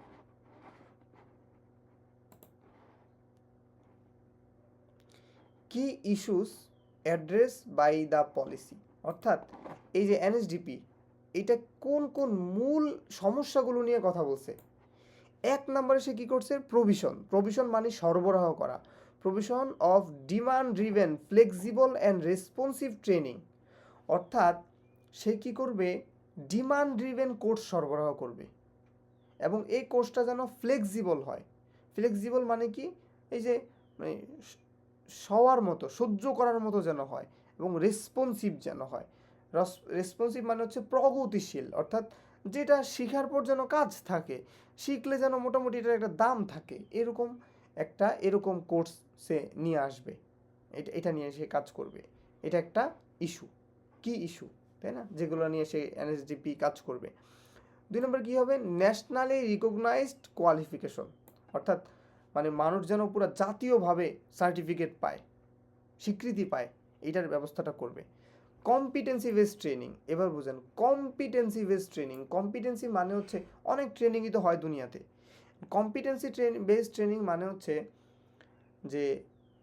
A: কি issues address by the policy. অর্থাৎ এই যে এনএসডিপি, এটা কোন কোন মূল সমস্যাগুলো নিয়ে কথা বলছে। এক নম্বরে সে কী করছে, প্রভিশন মানে সরবরাহ করা, provision of demand driven flexible and responsive training. অর্থাৎ সে কী করবে, ডিমান্ড ড্রিভেন কোর্স সরবরাহ করবে এবং এই কোর্সটা যেন ফ্লেক্সিবল হয়। ফ্লেক্সিবল মানে কি, এই যে মানে সবার মতো, সহ্য করার মতো যেন হয়, এবং রেসপন্সিভ যেন হয়। রেসপন্সিভ মানে হচ্ছে প্রগতিশীল, অর্থাৎ যেটা শেখার পর যেন কাজ থাকে, শিখলে যেন মোটামুটি এটার একটা দাম থাকে, এরকম কোর্স সে নিয়ে আসবে, এটা নিয়ে সে কাজ করবে। এটা একটা ইস্যু, কি ইস্যু, তাই না, যেগুলো নিয়ে সে এনএসডিপি কাজ করবে। 2 নম্বর কী হবে, ন্যাশনালি রিকগনাইজড কোয়ালিফিকেশন। অর্থাৎ মানে মানুষ যেন পুরো জাতীয়ভাবে সার্টিফিকেট পায়, স্বীকৃতি পায়, এটার ব্যবস্থাটা করবে। কম্পিটেন্সি বেসড ট্রেনিং, এবার বুঝেন কম্পিটেন্সি বেসড ট্রেনিং। কম্পিটেন্সি মানে হচ্ছে অনেক ট্রেনিংই তো হয় দুনিয়াতে। কম্পিটেন্সি বেসড ট্রেনিং মানে হচ্ছে যে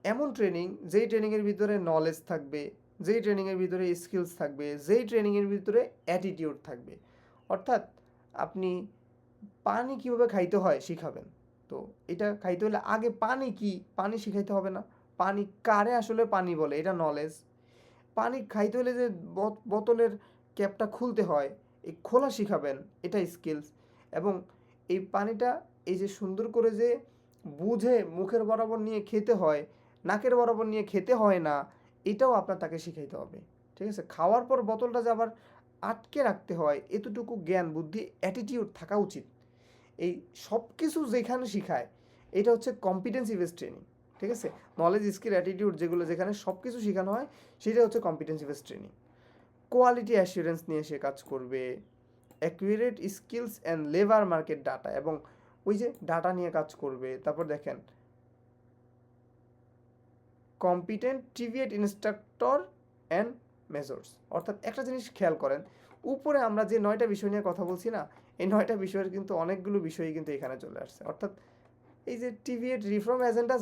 A: এমন ট্রেনিং, যেই ট্রেনিংয়ের ভিতরে নলেজ থাকবে, যেই ট্রেনিংয়ের ভিতরে স্কিলস থাকবে, যেই ট্রেনিংয়ের ভিতরে অ্যাটিটিউড থাকবে। অর্থাৎ আপনি পানি কীভাবে খাইতে হয় শিখাবেন, তো এটা খাইতে হলে আগে পানি শিখাইতে হবে না, পানি কারে আসলে পানি বলে এটা নলেজ। পানি খাইতে হলে যে বোতলের ক্যাপটা খুলতে হয়, এই খোলা শিখাবেন, এটা স্কিলস। এবং এই পানিটা এই যে সুন্দর করে যে বুঝে মুখের বরাবর নিয়ে খেতে হয়, নাকের বরাবর নিয়ে খেতে হয় না, এটাও আপনার তাকে শিখাইতে হবে। ঠিক আছে, খাওয়ার পর বোতলটা যে আবার আটকে রাখতে হয়, এতটুকু জ্ঞান বুদ্ধি অ্যাটিটিউড থাকা উচিত। এই সব কিছু যেখানে শিখায়, এটা হচ্ছে কম্পিটেন্সি বেসড ট্রেনিং। ঠিক আছে, নলেজ স্কিল অ্যাটিটিউড যেগুলো যেখানে সব কিছু শেখানো হয়, সেটা হচ্ছে competency based training. Quality assurance নিয়ে সে কাজ করবে, accurate skills and labour market data, এবং ওই যে ডাটা নিয়ে কাজ করবে। তারপর দেখেন কম্পিটেন্ট টিভিয়েট ইনস্ট্রাক্টর অ্যান্ড মেজর্স। অর্থাৎ একটা জিনিস খেয়াল করেন, উপরে আমরা যে 9টা বিষয় নিয়ে কথা বলছি না, এই 9টা বিষয়ের কিন্তু অনেকগুলো বিষয়ই কিন্তু এখানে চলে আসছে। অর্থাৎ এই যে টিভিয়েট রিফর্ম এজেন্ডা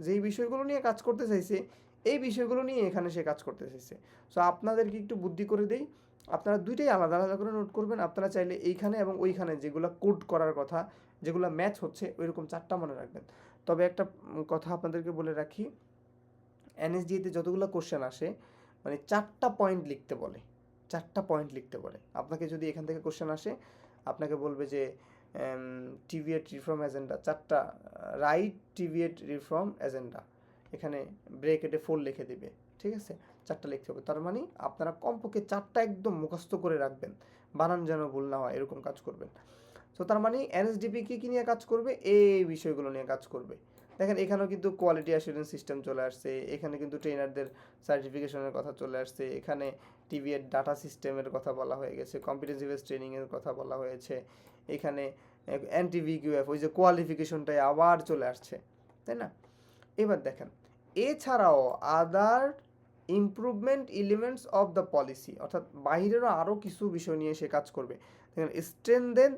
A: যেই বিষয়গুলো নিয়ে কাজ করতে চাইছে, এই বিষয়গুলো নিয়ে এখানে সে কাজ করতে চাইছে। সো আপনাদেরকে একটু বুদ্ধি করে দেই, আপনারা দুইটাই আলাদা আলাদা করে নোট করবেন। আপনারা চাইলে এইখানে এবং ওইখানে যেগুলো কোড করার কথা, যেগুলো ম্যাচ হচ্ছে, ওইরকম 4টা মনে রাখবেন। তবে একটা কথা আপনাদেরকে বলে রাখি, এনএসডিএতে যতগুলো কোশ্চেন আসে, মানে 4টা পয়েন্ট লিখতে বলে, 4টা পয়েন্ট লিখতে বলে। আপনাকে যদি এখান থেকে কোশ্চেন আসে, আপনাকে বলবে যে টিভিয়েট রিফর্ম এজেন্ডা 4টা, রাইট টিভিয়েট রিফর্ম এজেন্ডা, এখানে ব্রেকেটে 4 লিখে দিবে। ঠিক আছে, 4টা লিখতে হবে। তার মানে আপনারা কমপক্ষে 4টা একদম মুখস্থ করে রাখবেন, বানান যেন ভুল না হয়, এরকম কাজ করবেন। তো তার মানে এনএসডিপি কী নিয়ে কাজ করবে, এই বিষয়গুলো নিয়ে কাজ করবে। দেখেন এখানেও কিন্তু কোয়ালিটি অ্যাসুরেন্স সিস্টেম চলে আসছে, এখানে কিন্তু ট্রেনারদের সার্টিফিকেশনের কথা চলে আসছে, এখানে টিভিএর ডাটা সিস্টেমের কথা বলা হয়ে গেছে, কম্পিটেন্সি বেসড ট্রেনিংয়ের কথা বলা হয়েছে, এখানে এনটিভিকিউএফ ওই যে কোয়ালিফিকেশনটাই আবার চলে আসছে, তাই না। এবার দেখেন, এছাড়াও other improvement elements of the policy, অর্থাৎ বাইরেরও আরও কিছু বিষয় নিয়ে সে কাজ করবে। দেখেন, স্ট্রেনদেন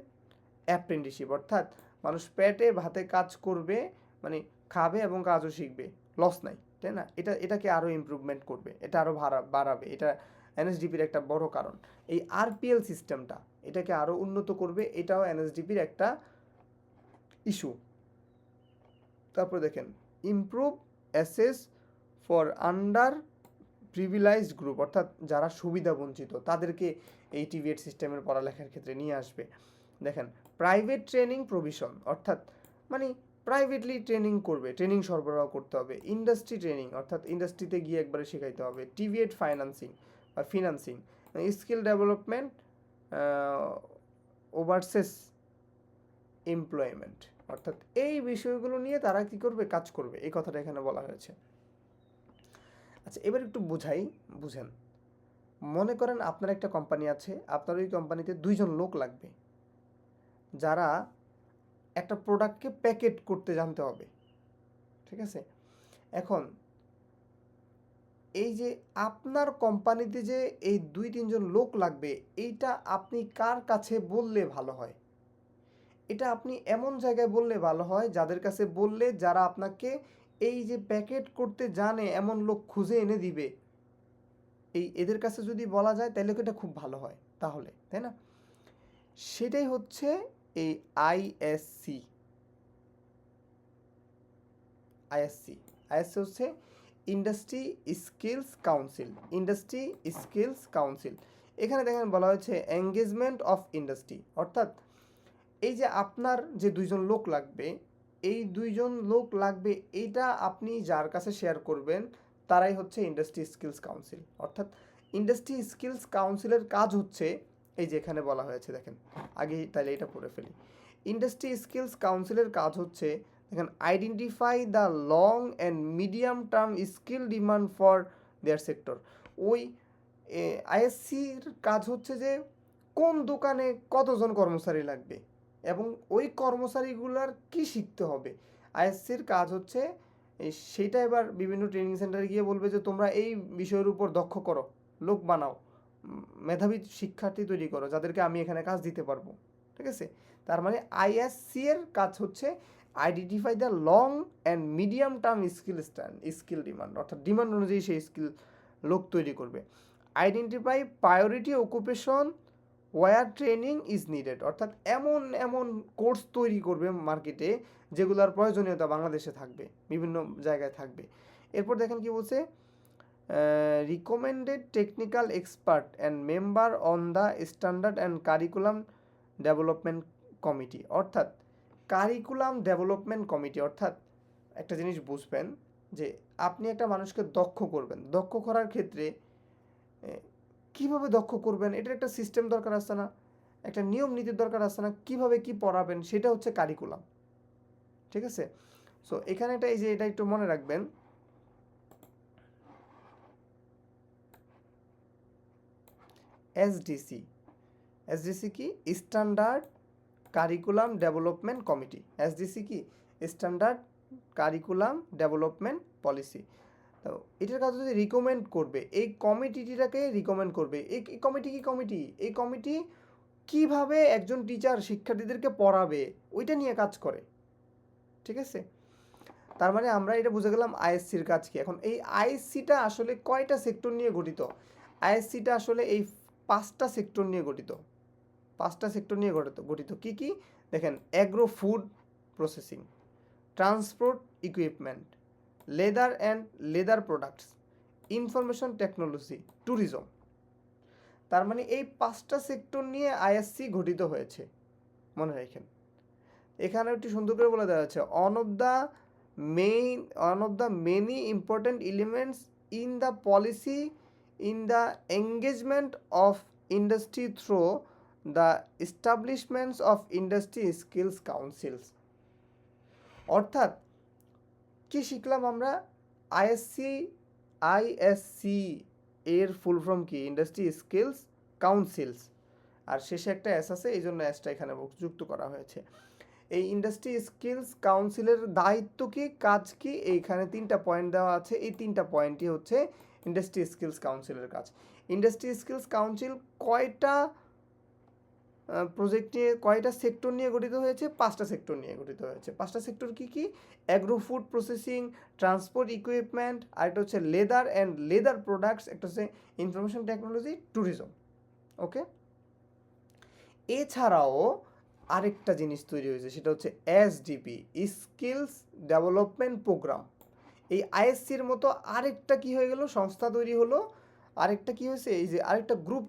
A: অ্যাপ্রেন্টিসশিপ, অর্থাৎ মানুষ পেটে ভাতে কাজ করবে, মানে খাবে এবং কাজও শিখবে, লস নাই, তাই না? এটাকে আরও ইমপ্রুভমেন্ট করবে, এটা আরও বাড়াবে, এটা এনএসডিপির একটা বড় কারণ। এই আরপিএল সিস্টেমটা এটাকে আরও উন্নত করবে, এটাও এনএসডিপির একটা ইস্যু। তারপর দেখেন, improve access for underprivileged group, অর্থাৎ যারা সুবিধা বঞ্চিত তাদেরকে এই টিভিএড সিস্টেমের পড়ালেখার ক্ষেত্রে নিয়ে আসবে। দেখেন, প্রাইভেট ট্রেনিং প্রভিশন, অর্থাৎ মানে প্রাইভেটলি ট্রেনিং করবে, ট্রেনিং সরবরাহ করতে হবে। ইন্ডাস্ট্রি ট্রেনিং, অর্থাৎ ইন্ডাস্ট্রিতে গিয়ে একবারে শেখাইতে হবে। টিভিএড ফাইন্যান্সিং বা financing, skill development, Overseas employment, অর্থাৎ এই বিষয়গুলো নিয়ে তারা কি করবে, কাজ করবে, এই কথাটা এখানে বলা হয়েছে। আচ্ছা, এবার একটু বুঝেন। মনে করেন আপনার একটা কোম্পানি আছে, আপনার ওই কোম্পানিতে 2 জন লোক লাগবে যারা একটা প্রোডাক্টকে প্যাকেট করতে জানতে হবে, ঠিক আছে? এখন এই যে আপনার কোম্পানিতে যে এই 2-3 জন লোক লাগবে, এইটা আপনি কার কাছে বললে ভালো হয়? এটা আপনি এমন জায়গায় বললে ভালো হয় যাদের কাছে বললে যারা আপনাকে এই যে প্যাকেট করতে জানে এমন লোক খুঁজে এনে দিবে। এদের কাছে যদি বলা যায় তাহলে এটা খুব ভালো হয়, তাহলে, তাই না? সেটাই হচ্ছে এই আইএসসি হচ্ছে ইন্ডাস্ট্রি স্কিলস কাউন্সিল। এখানে দেখেন বলা হয়েছে এঙ্গেজমেন্ট অফ ইন্ডাস্ট্রি, অর্থাৎ এই যে আপনার যে 2 জন লোক লাগবে, এই 2 জন লোক লাগবে, এইটা আপনি যার কাছে শেয়ার করবেন তারাই হচ্ছে ইন্ডাস্ট্রি স্কিলস কাউন্সিল। অর্থাৎ ইন্ডাস্ট্রি স্কিলস কাউন্সিলের কাজ হচ্ছে এই যে এখানে বলা হয়েছে, দেখেন আগে তাহলে এটা পড়ে ফেলি। ইন্ডাস্ট্রি স্কিলস কাউন্সিলের কাজ হচ্ছে, দেখেন, identify the long and medium term skill demand for their sector. ওই আইএসসির কাজ হচ্ছে যে কোন দোকানে কতজন কর্মচারী লাগবে এবং ওই কর্মচারীগুলার কি শিখতে হবে। আইএসসির কাজ হচ্ছে সেইটা এবার বিভিন্ন ট্রেনিং সেন্টারে গিয়ে বলবে যে তোমরা এই বিষয়ের উপর দক্ষ করো, লোক বানাও, মেধাবী শিক্ষার্থী তৈরি করো যাদেরকে আমি এখানে কাজ দিতে পারবো, ঠিক আছে? তার মানে আইএসসি এর কাজ হচ্ছে identify the long and medium term skill demand, অর্থাৎ ডিমান্ড অনুযায়ী সেই স্কিল লোক তৈরি করবে। Identify priority occupation where training is needed, অর্থাৎ এমন কোর্স তৈরি করবে মার্কেটে যেগুলোর প্রয়োজনীয়তা বাংলাদেশে থাকবে, বিভিন্ন জায়গায় থাকবে। এরপর দেখেন কি বলছে, recommended technical expert and member on the standard and curriculum development committee, অর্থাৎ কারিকুলাম ডেভেলপমেন্ট কমিটি, অর্থাৎ একটা জিনিস বুঝবেন যে আপনি একটা মানুষকে দক্ষ করবেন, দক্ষ করার ক্ষেত্রে কিভাবে দক্ষ করবেন এটার একটা সিস্টেম দরকার আছে না, একটা নিয়ম নীতির দরকার আছে না, কিভাবে কি পড়াবেন সেটা হচ্ছে কারিকুলাম, ঠিক আছে? সো এখানে এটা, এই যে এটা একটু মনে রাখবেন, এসডিসি কি, standard curriculum development committee. SDC কি, স্ট্যান্ডার্ড কারিকুলাম ডেভেলপমেন্ট পলিসি। তো এটার কাজ হচ্ছে রিকমেন্ড করবে, এই কমিটিটাকে রিকমেন্ড করবে। এই এই কমিটি কিভাবে একজন টিচার শিক্ষার্থীদেরকে পড়াবে ওইটা নিয়ে কাজ করে, ঠিক আছে? তার মানে আমরা এটা বুঝে গেলাম আইএসসির কাজ কি। এখন এই আইএসসিটা আসলে কয়টা সেক্টর নিয়ে গঠিত? আইএসসিটা আসলে এই 5টা সেক্টর নিয়ে গঠিত। 5টা সেক্টর নিয়ে গঠিত কি কি দেখেন, agro food processing, transport equipment, leather and leather products, information technology, tourism. তার মানে এই 5টা সেক্টর নিয়ে আইএসসি গঠিত হয়েছে, মনে রাখেন। এখানে একটু সুন্দর করে বলে দেওয়া আছে, one of the many important elements in the policy in the engagement of industry through the establishments of industry skills council's. অর্থাৎ কি শিখলাম আমরা? আইএসসি এর ফুল ফর্ম কি? ইন্ডাস্ট্রি স্কিলস কাউন্সিলস, আর শেষে একটা এস আছে, এই জন্য এসটা এখানে যুক্ত করা হয়েছে। এই ইন্ডাস্ট্রি স্কিলস কাউন্সিলের দায়িত্ব কি, কাজ কি, এইখানে 3টা পয়েন্ট দেওয়া আছে। এই 3টা পয়েন্টই হচ্ছে ইন্ডাস্ট্রি স্কিলস কাউন্সিলের কাজ। ইন্ডাস্ট্রি স্কিলস কাউন্সিল কয়টা প্রজেক্ট নিয়ে, কয়টা সেক্টর নিয়ে গঠিত হয়েছে? 5টা সেক্টর নিয়ে গঠিত হয়েছে। 5টা সেক্টর কি কি? Agro food processing, transport equipment, আরেকটা হচ্ছে লেদার অ্যান্ড লেদার প্রোডাক্টস, একটা হচ্ছে ইনফরমেশন টেকনোলজি, ট্যুরিজম। ওকে, এছাড়াও আরেকটা জিনিস তৈরি হয়েছে, সেটা হচ্ছে এসডিপি, স্কিলস ডেভেলপমেন্ট প্রোগ্রাম। এই আইএসসির মতো আরেকটা কি হয়ে গেল, সংস্থা তৈরি হলো। আরেকটা কি হয়েছে, এই যে আরেকটা গ্রুপ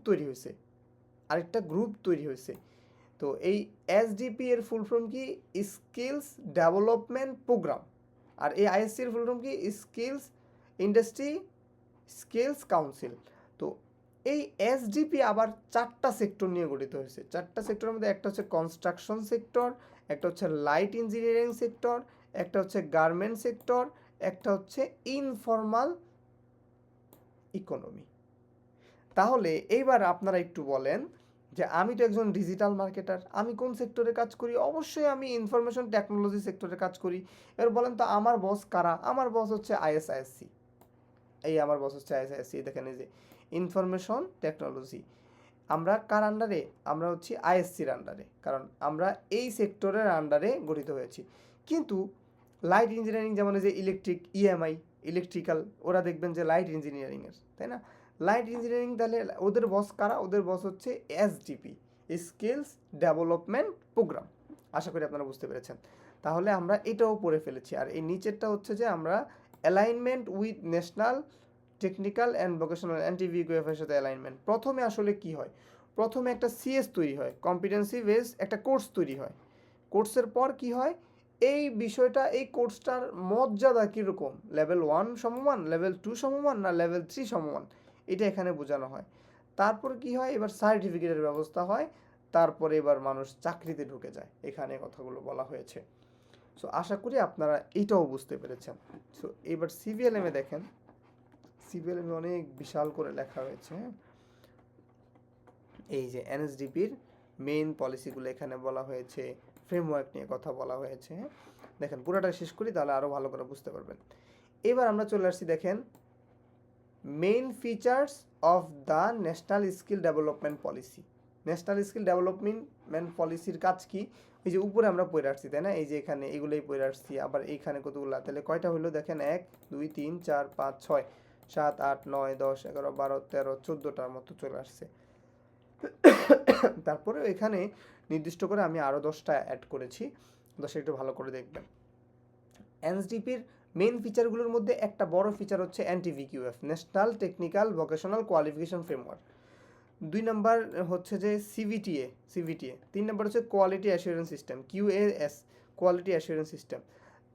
A: তৈরি হয়েছে, তো এই এসডিপি এর ফুল ফর্ম কি? Skills development programme. আর এই আইএসসি এর ফুল ফর্ম কি? Skills industry skills council. তো এই এসডিপি আবার 4টা সেক্টর নিয়ে গঠিত হয়েছে। 4টা সেক্টরের মধ্যে একটা হচ্ছে কনস্ট্রাকশন সেক্টর, একটা হচ্ছে লাইট ইঞ্জিনিয়ারিং সেক্টর, একটা হচ্ছে গার্মেন্ট সেক্টর, একটা হচ্ছে ইনফর্মাল ইকোনমি। তাহলে এইবার আপনারা একটু বলেন যে আমি তো একজন ডিজিটাল মার্কেটার, আমি কোন সেক্টরে কাজ করি? অবশ্যই আমি ইনফরমেশন টেকনোলজি সেক্টরে কাজ করি। এবার বলেন তো আমার বস কারা? আমার বস হচ্ছে আইএসআইএসসি। এই আমার বস হচ্ছে আইএসআইএসসি। দেখেন এই যে ইনফরমেশন টেকনোলজি, আমরা কার আন্ডারে? আমরা হচ্ছি আইএসসির আন্ডারে, কারণ আমরা এই সেক্টরের আন্ডারে গঠিত হয়েছি। কিন্তু লাইট ইঞ্জিনিয়ারিং, যেমন এই যে ইলেকট্রিক, ইএমআই ইলেকট্রিক্যাল, ওরা দেখবেন যে লাইট ইঞ্জিনিয়ারিংয়ের, তাই না? লাইট ইঞ্জিনিয়ারিং, তাহলে ওদের বস কারা? ওদের বস হচ্ছে এসডিপি, স্কিলস ডেভেলপমেন্ট প্রোগ্রাম। আশা করি আপনারা বুঝতে পেরেছেন। তাহলে আমরা এটাও পড়ে ফেলেছি। আর এই নিচেরটা হচ্ছে যে আমরা alignment with national technical and vocational NTVQF এর সাথে অ্যালাইনমেন্ট। প্রথমে আসলে কি হয়? প্রথমে একটা সিএস তৈরি হয়, কম্পিটেন্সি বেস একটা কোর্স তৈরি হয়। কোর্সের পর কি হয়? এই বিষয়টা, এই কোর্সটার মর্যাদা কীরকম, লেভেল 1 সমমান, লেভেল 2 সমমান, না লেভেল 3 সমমান, এটা এখানে বোঝানো হয়। তারপর কি হয়? এবার সার্টিফিকেটের ব্যবস্থা হয়। তারপরে এবার মানুষ চাকরিতে ঢুকে যায়। এখানে কথাগুলো বলা হয়েছে। সো আশা করি আপনারা এইটাও বুঝতে পেরেছেন। সো এবার সিভিএলএম এ দেখেন, সিভিএলএম এ অনেক বিশাল করে লেখা হয়েছে। এই যে এনএসডিপির মেইন পলিসিগুলো এখানে বলা হয়েছে, ফ্রেমওয়ার্ক নিয়ে কথা বলা হয়েছে। দেখেন পুরোটা শেষ করি, তাহলে আরও ভালো করে বুঝতে পারবেন। এবার আমরা চলে আসছি, দেখেন main features of the national skill development policy. National skill development পলিসির কাজ কি? এই যে উপরে আমরা পড়ে আসছি, তাই না? এই যে এখানে এগুলোই পড়ে আসছি, আবার এইখানে কতগুলো, তাহলে কয়টা হলো দেখেন, 1 2 3 4 5 6 7 8 9 10 11 12 13 14টার মতো চলে আসছে। তারপরে এখানে নির্দিষ্ট করে আমি আরও 10টা অ্যাড করেছি, 10টা একটু ভালো করে দেখবেন। এনএসডিপির মেইন ফিচারগুলোর মধ্যে একটা বড় ফিচার হচ্ছে NTVQF, national technical vocational qualification framework. 2 নম্বর হচ্ছে যে সিভিটিএ, 3 নম্বর হচ্ছে quality assurance system, QAS, quality assurance system.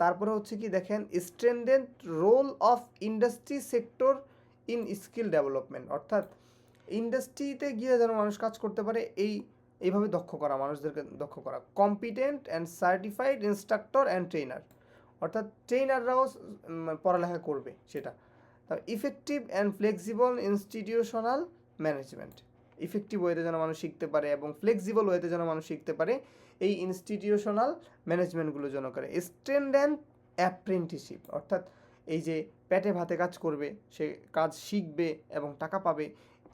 A: তারপরে হচ্ছে কি দেখেন, strengthened role of industry sector in skill development, অর্থাৎ ইন্ডাস্ট্রিতে গিয়ে যেন মানুষ কাজ করতে পারে, এইভাবে দক্ষ করা, মানুষদেরকে দক্ষ করা। Competent and certified instructor and trainer, অর্থাৎ ট্রেনাররাও পড়ালেখা করবে সেটা। তার effective and flexible institutional management, effective ওয়েতে যেন মানুষ শিখতে পারে এবং ফ্লেক্সিবল ওয়েতে যেন মানুষ শিখতে পারে, এই ইনস্টিটিউশনাল ম্যানেজমেন্টগুলো যেন করে। স্ট্যান্ডার্ড অ্যাপ্রেন্টিসশিপ, অর্থাৎ এই যে পেটে ভাতে কাজ করবে, সে কাজ শিখবে এবং টাকা পাবে,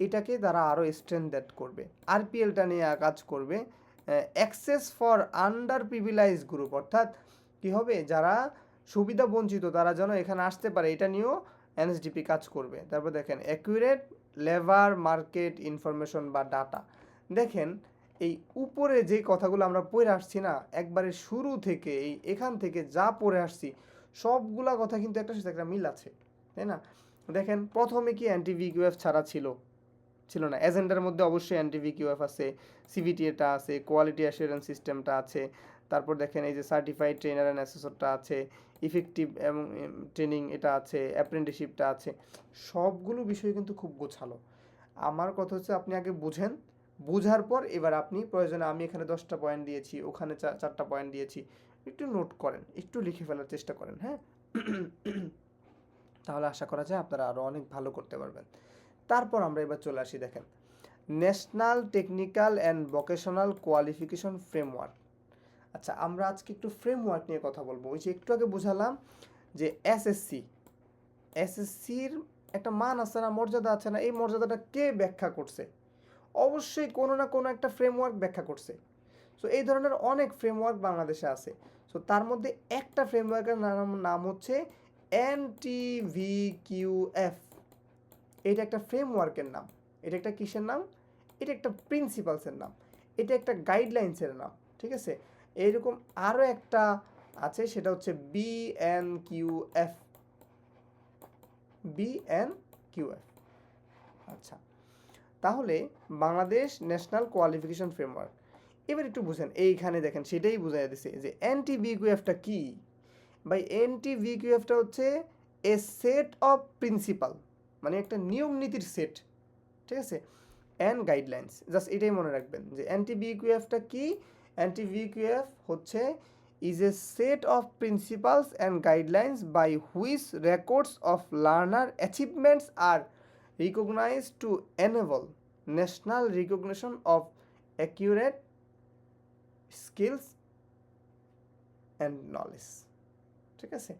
A: এটাকে তারা আরও স্ট্যান্ডার্ড করবে। আরপিএলটা নিয়ে কাজ করবে। Access for under privileged group, অর্থাৎ কী হবে, যারা সুবিধা বঞ্চিত তারা যেন এখানে আসতে পারে, এটা নিয়েও এনএসডিপি কাজ করবে। তারপর দেখেন অ্যাকুরেট লেবার মার্কেট ইনফরমেশন বা ডাটা। দেখেন এই উপরে যে কথাগুলো আমরা পড়ে আসছি না, একবারে শুরু থেকে এখান থেকে যা পড়ে আসছি সবগুলা কথা কিন্তু একটা সাথে একটা মিল আছে, তাই না? দেখেন প্রথমে কি এনটিভিকিউএফ ছাড়া ছিল না, এজেন্ডার মধ্যে অবশ্যই এনটিভিকিউএফ আছে, সিভিটিএটা আছে, কোয়ালিটি অ্যাসুরেন্স সিস্টেমটা আছে, তারপর দেখেন এই যে সার্টিফাইড ট্রেনার অ্যান্ড অ্যাসেসরটা আছে, ইফেক্টিভ এবং ট্রেনিং এটা আছে, অ্যাপ্রেন্টিসশিপটা আছে। সবগুলো বিষয় কিন্তু খুব গোছালো। আমার কথা হচ্ছে আপনি আগে বুঝেন, বোঝার পর এবার আপনি প্রয়োজনে, আমি এখানে 10টা পয়েন্ট দিয়েছি, ওখানে 4টা পয়েন্ট দিয়েছি, একটু নোট করেন, একটু লিখে ফেলার চেষ্টা করেন, হ্যাঁ? তাহলে আশা করা যায় আপনারা আরও অনেক ভালো করতে পারবেন। তারপর আমরা এবার চলে আসি, দেখেন national technical and vocational qualification framework. আচ্ছা, আমরা আজকে একটু ফ্রেমওয়ার্ক নিয়ে কথা বলবো। ওই যে একটু আগে বোঝালাম যে এসএসসির একটা মান আছে না, মর্যাদা আছে না, এই মর্যাদাটা কে ব্যাখ্যা করছে? অবশ্যই কোনো না কোনো একটা ফ্রেমওয়ার্ক ব্যাখ্যা করছে। সো এই ধরনের অনেক ফ্রেমওয়ার্ক বাংলাদেশে আছে। সো তার মধ্যে একটা ফ্রেমওয়ার্কের নাম হচ্ছে NTVQF। এটা একটা ফ্রেমওয়ার্কের নাম। এটা একটা কিসের নাম? এটা একটা প্রিন্সিপালসের নাম। এটা একটা গাইডলাইন্সের নাম। ঠিক আছে? এইরকম আরও একটা আছে, সেটা হচ্ছে BNQF। BNQF। আচ্ছা, তাহলে বাংলাদেশ ন্যাশনাল কোয়ালিফিকেশন ফ্রেমওয়ার্ক। এবার একটু বুঝেন, এইখানে দেখেন সেটাই বুঝাই দিছে যে NTVQF-টা কি। বাই NTVQF-টা হচ্ছে এ সেট অফ প্রিন্সিপাল, মানে একটা নিয়ম নীতির সেট। ঠিক আছে? অ্যান্ড গাইডলাইন্স, জাস্ট এটাই মনে রাখবেন যে NTVQF-টা কি। NTVQF হচ্ছে is a set of principles and guidelines by which records of learner achievements are recognized to enable national recognition of accurate skills and knowledge। ঠিক আছে?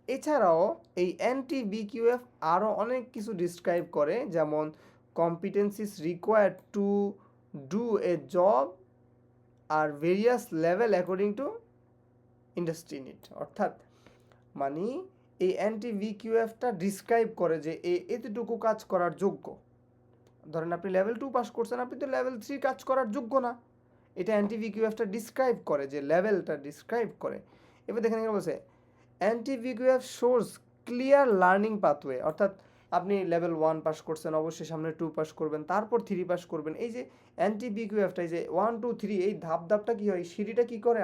A: এছাড়াও এই NTVQF আরও অনেক কিছু ডিসক্রাইব করে, যেমন competencies required to do a job আর various level according to industry need. অর্থাৎ মানে এই NTVQF-টা ডিসক্রাইব করে যে এতটুকু কাজ করার যোগ্য। ধরেন আপনি লেভেল 2 পাস করছেন, আপনি তো লেভেল 3 কাজ করার যোগ্য না। এটা NTVQF-টা ডিসক্রাইব করে, যে লেভেলটা ডিসক্রাইব করে। এবার দেখেন এখানে বলছে NTVQF shows clear learning pathway. অর্থাৎ আপনি লেভেল 1 পাস করছেন, অবশ্যই সামনে 2 পাস করবেন, তারপর 3 পাস করবেন। এই যে NTVQF-টা, এই যে 1 2 3 এই ধাপটা কি হয়, সিঁড়িটা কি করে,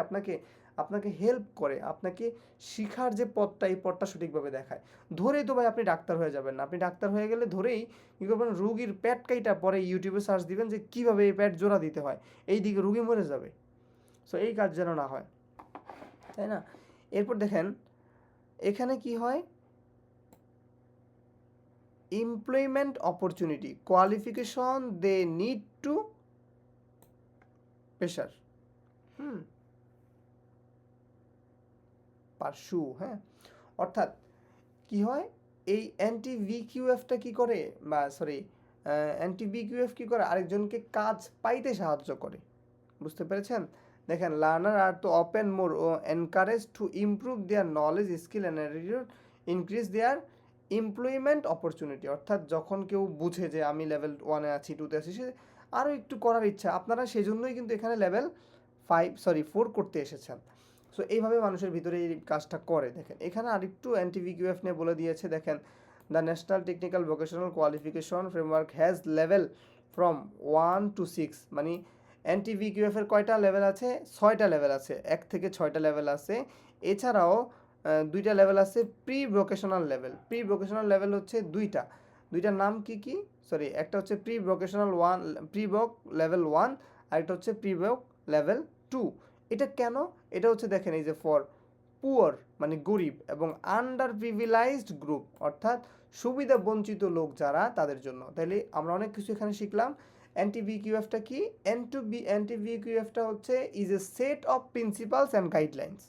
A: আপনাকে হেল্প করে, আপনাকে শিখার যে পথটা, এই পথটা সঠিকভাবে দেখায়। ধরেই তো ভাই আপনি ডাক্তার হয়ে যাবেন না। আপনি ডাক্তার হয়ে গেলে ধরেই কী করবেন, রুগীর পেট কাইটা পরে ইউটিউবে সার্চ দিবেন যে কীভাবে এই পেট জোড়া দিতে হয়, এই দিকে রুগী মরে যাবে। সো এই কাজ যেন না হয়, তাই না? এরপর দেখেন এখানে কি হয়, employment opportunity qualification they need to pressure pursue. হ্যাঁ, অর্থাৎ কি হয়, এই NTVQF-টা কি করে, বা সরি NTVQF কি করে, আরেকজনকে কাজ পাইতে সাহায্য করে। বুঝতে পেরেছেন? দেখেন, লার্নার আর তো ওপেন মোর ও encourage to improve their knowledge skill and attitude increase their employment opportunity. অর্থাৎ যখন কেউ বুঝে যে আমি লেভেল 1-এ আছি, 2-তে আছি, সে আরও একটু করার ইচ্ছা, আপনারা সেজন্যই কিন্তু এখানে লেভেল 4 করতে এসেছেন। সো এইভাবে মানুষের ভিতরে এই কাজটা করে। দেখেন এখানে আরেকটু NTVQF নিয়ে বলে দিয়েছে। দেখেন, the national technical vocational qualification framework has level from 1 to 6। মানে NTVQF-এর কয়টা লেভেল আছে? 6টা লেভেল আছে, 1 থেকে 6টা লেভেল আছে। এছাড়াও 2টা লেভেল আছে pre vocational level. Pre vocational level হচ্ছে দুইটার নাম কি সরি, একটা হচ্ছে প্রি ভোকেশনাল 1, প্রি ভোক লেভেল 1, আর একটা হচ্ছে প্রি ভোক লেভেল 2। এটা কেন? এটা হচ্ছে দেখেন, এই যে ফর পুয়ার মানে গরিব এবং আন্ডার প্রিভিলাইজড গ্রুপ, অর্থাৎ সুবিধা বঞ্চিত লোক যারা, তাদের জন্য। তাহলে আমরা অনেক কিছু এখানে শিখলাম। NTVQF-টা কি? NTVQF-টা হচ্ছে is a set of principles and guidelines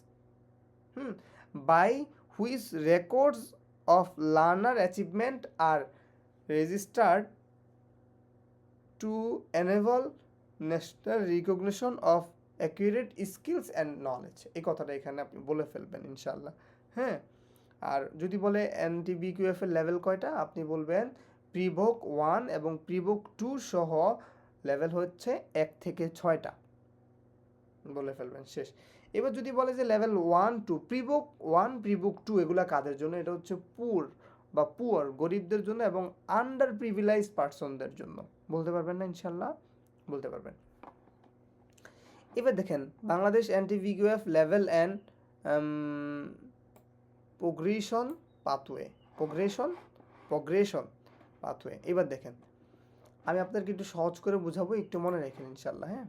A: by which records of learner achievement are registered to enable national recognition of accurate skills and knowledge. এই কথাটা এখানে আপনি বলে ফেলবেন ইনশাল্লাহ। হ্যাঁ, আর যদি বলে NTVQF-এর লেভেল কয়টা, আপনি বলবেন প্রিভোক 1 এবং প্রিভোক 2 সহ লেভেল হচ্ছে 1 থেকে 6টা, বলে ফেলবেন, শেষ। এবার যদি বলে যে লেভেল 1 2, প্রিভোক 1 প্রিভোক 2 এগুলা কাদের জন্য? এটা হচ্ছে পুয়ার গরিবদের জন্য এবং আন্ডার প্রিভিলাইজ পার্সনদের জন্য। বলতে পারবেন না ইনশাল্লাহ? বলতে পারবেন। এবার দেখেন, Bangladesh NTVQF level and progression pathway. এবার দেখেন, আমি আপনাদেরকে একটু সহজ করে বুঝাবো, একটু মনে রাখেন ইনশাল্লাহ। হ্যাঁ,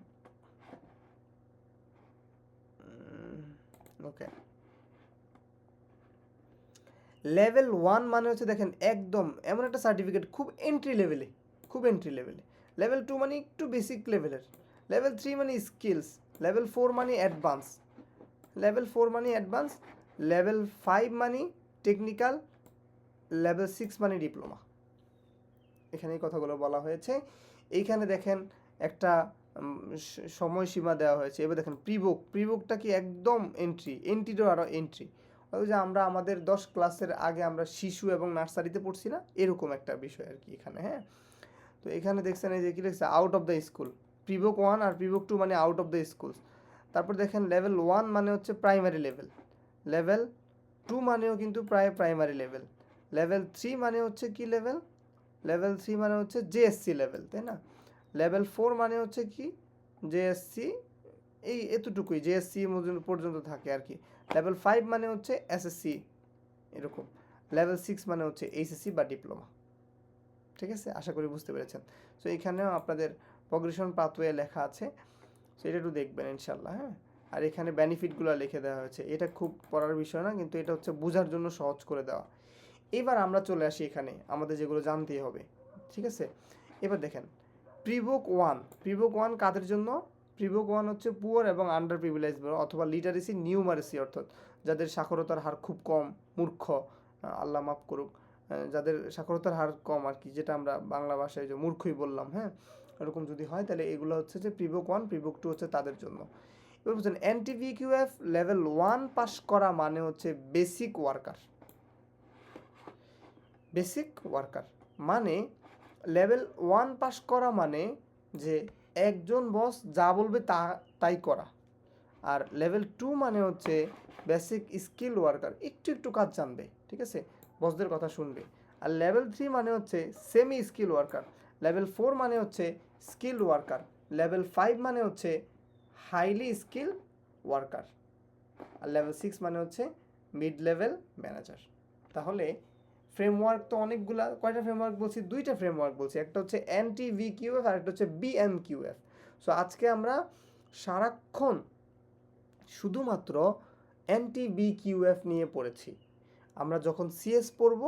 A: ওকে। লেভেল 1 মানে হচ্ছে দেখেন একদম এমন একটা সার্টিফিকেট, খুব এন্ট্রি লেভেলে। লেভেল 2 মানে একটু বেসিক লেভেলের। লেভেল 3 মানে স্কিলস। লেভেল 4 মানে অ্যাডভান্স। লেভেল 4 মানে অ্যাডভান্স, লেভেল 5 মানে টেকনিক্যাল, লেভেল 6 মানে ডিপ্লোমা। এখানে এই কথাগুলো বলা হয়েছে। এইখানে দেখেন একটা সময়সীমা দেওয়া হয়েছে। এবার দেখেন প্রিবুকটা কি একদম এন্ট্রিরও আরও এন্ট্রি। ওই যে আমরা আমাদের 10 ক্লাসের আগে আমরা শিশু এবং নার্সারিতে পড়ছি না, এরকম একটা বিষয় আর কি এখানে। হ্যাঁ, তো এখানে দেখছেন এই যে কি লিখছে, out of the school. Prebook 1 আর প্রিবুক 2 মানে আউট অফ দ্য স্কুল। তারপর দেখেন লেভেল 1 মানে হচ্ছে প্রাইমারি লেভেল, লেভেল 2 মানেও কিন্তু প্রাইমারি লেভেল, লেভেল 3 মানে হচ্ছে কি লেভেল, লেভেল 3 মানে হচ্ছে জেএসসি লেভেল, তাই না? লেভেল 4 মানে হচ্ছে কি জেএসসি, এই এতটুকুই, জেএসসি পর্যন্ত থাকে আর কি। লেভেল 5 মানে হচ্ছে এসএসসি এরকম। লেভেল 6 মানে হচ্ছে এইচএসসি বা ডিপ্লোমা। ঠিক আছে, আশা করি বুঝতে পেরেছেন। সো এখানেও আপনাদের প্রগ্রেশন পাথওয়ে লেখা আছে, সো এটা একটু দেখবেন ইনশাল্লাহ। হ্যাঁ, আর এখানে বেনিফিটগুলো লিখে দেওয়া হয়েছে। এটা খুব পড়ার বিষয় না, কিন্তু এটা হচ্ছে বোঝার জন্য সহজ করে দেওয়া। এবার আমরা চলে আসি এখানে, আমাদের যেগুলো জানতেই হবে। ঠিক আছে, এবার দেখেন প্রিবুক 1 কাদের জন্য? প্রিবুক 1 হচ্ছে পুয়ার এবং আন্ডার প্রিভিলেজ অথবা লিটারেসি নিউমারেসি, অর্থাৎ যাদের সাক্ষরতার হার খুব কম, মূর্খ, আল্লাহ মাফ করুক, যাদের সাক্ষরতার হার কম আর কি, যেটা আমরা বাংলা ভাষায় যে মূর্খই বললাম। হ্যাঁ, এরকম যদি হয় তাহলে এগুলো হচ্ছে যে প্রিবুক 1, প্রিবুক 2 হচ্ছে তাদের জন্য। এবার বলছেন এনটিভিকিউএফ লেভেল 1 পাস করা মানে হচ্ছে বেসিক ওয়ার্কার। বেসিক ওয়ার্কার মানে লেভেল 1 পাস করা মানে যে একজন বস যা বলবে তাই করা। আর লেভেল 2 মানে হচ্ছে বেসিক স্কিল ওয়ার্কার, একটু কাজ জানবে, ঠিক আছে, বসদের কথা শুনবে। আর লেভেল 3 মানে হচ্ছে সেমি স্কিল ওয়ার্কার, লেভেল 4 মানে হচ্ছে স্কিল ওয়ার্কার, লেভেল 5 মানে হচ্ছে হাইলি স্কিল ওয়ার্কার, আর লেভেল 6 মানে হচ্ছে মিড লেভেল ম্যানেজার। তাহলে ফ্রেমওয়ার্ক তো অনেকগুলা, কয়টা ফ্রেমওয়ার্ক বলছি? 2টা ফ্রেমওয়ার্ক বলছি, একটা হচ্ছে এনটিভিকিউএফ আর একটা হচ্ছে বিএনকিউএফ। সো আজকে আমরা সারাক্ষণ শুধুমাত্র এনটিভিকিউএফ নিয়ে পড়েছি। আমরা যখন সিএস পড়ব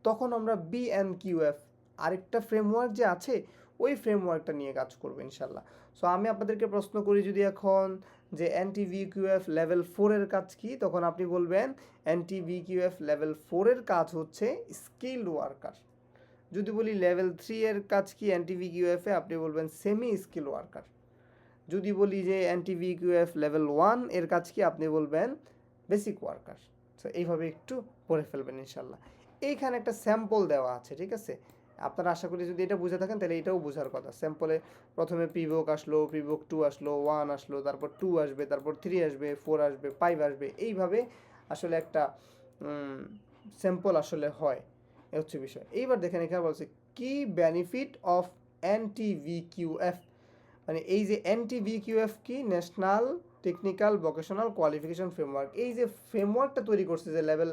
A: তখন আমরা বিএনকিউএফ আরেকটা ফ্রেমওয়ার্ক যে আছে ওই ফ্রেমওয়ার্কটা নিয়ে কাজ করবো ইনশাল্লাহ। সো আমি আপনাদেরকে প্রশ্ন করি যদি এখন যে এনটিভিকিউএফ লেভেল 4 এর কাজ কি, তখন আপনি বলবেন এনটিভিকিউএফ লেভেল 4 এর কাজ হচ্ছে স্কিলড ওয়ার্কার। যদি বলি লেভেল 3 এর কাজ কি এনটিভিকিউএফ এ, আপনি বলবেন সেমি স্কিল ওয়ার্কার। যদি বলি যে এনটিভিকিউএফ লেভেল 1 এর কাজ কি, আপনি বলবেন বেসিক ওয়ার্কার। সো এইভাবে একটু পড়ে ফেলবেন ইনশাল্লাহ। এইখানে একটা স্যাম্পল দেওয়া আছে, ঠিক আছে, আপনারা আশা করি যদি এটা বুঝে থাকেন তাহলে এটাও বোঝার কথা। স্যাম্পলে প্রথমে প্রিবুক আসলো, প্রিবুক 2 আসলো, 1 আসলো, তারপর 2 আসবে, তারপর 3 আসবে, 4 আসবে, 5 আসবে, এইভাবে আসলে একটা স্যাম্পল আসলে হয়, এ হচ্ছে বিষয়। এইবার দেখেন এখানে বলছে কি বেনিফিট অফ এনটিভিকিউএফ, মানে এই যে এনটিভিকিউএফ কি, national technical vocational qualification framework. এই যে ফ্রেমওয়ার্কটা তৈরি করছে যে লেভেল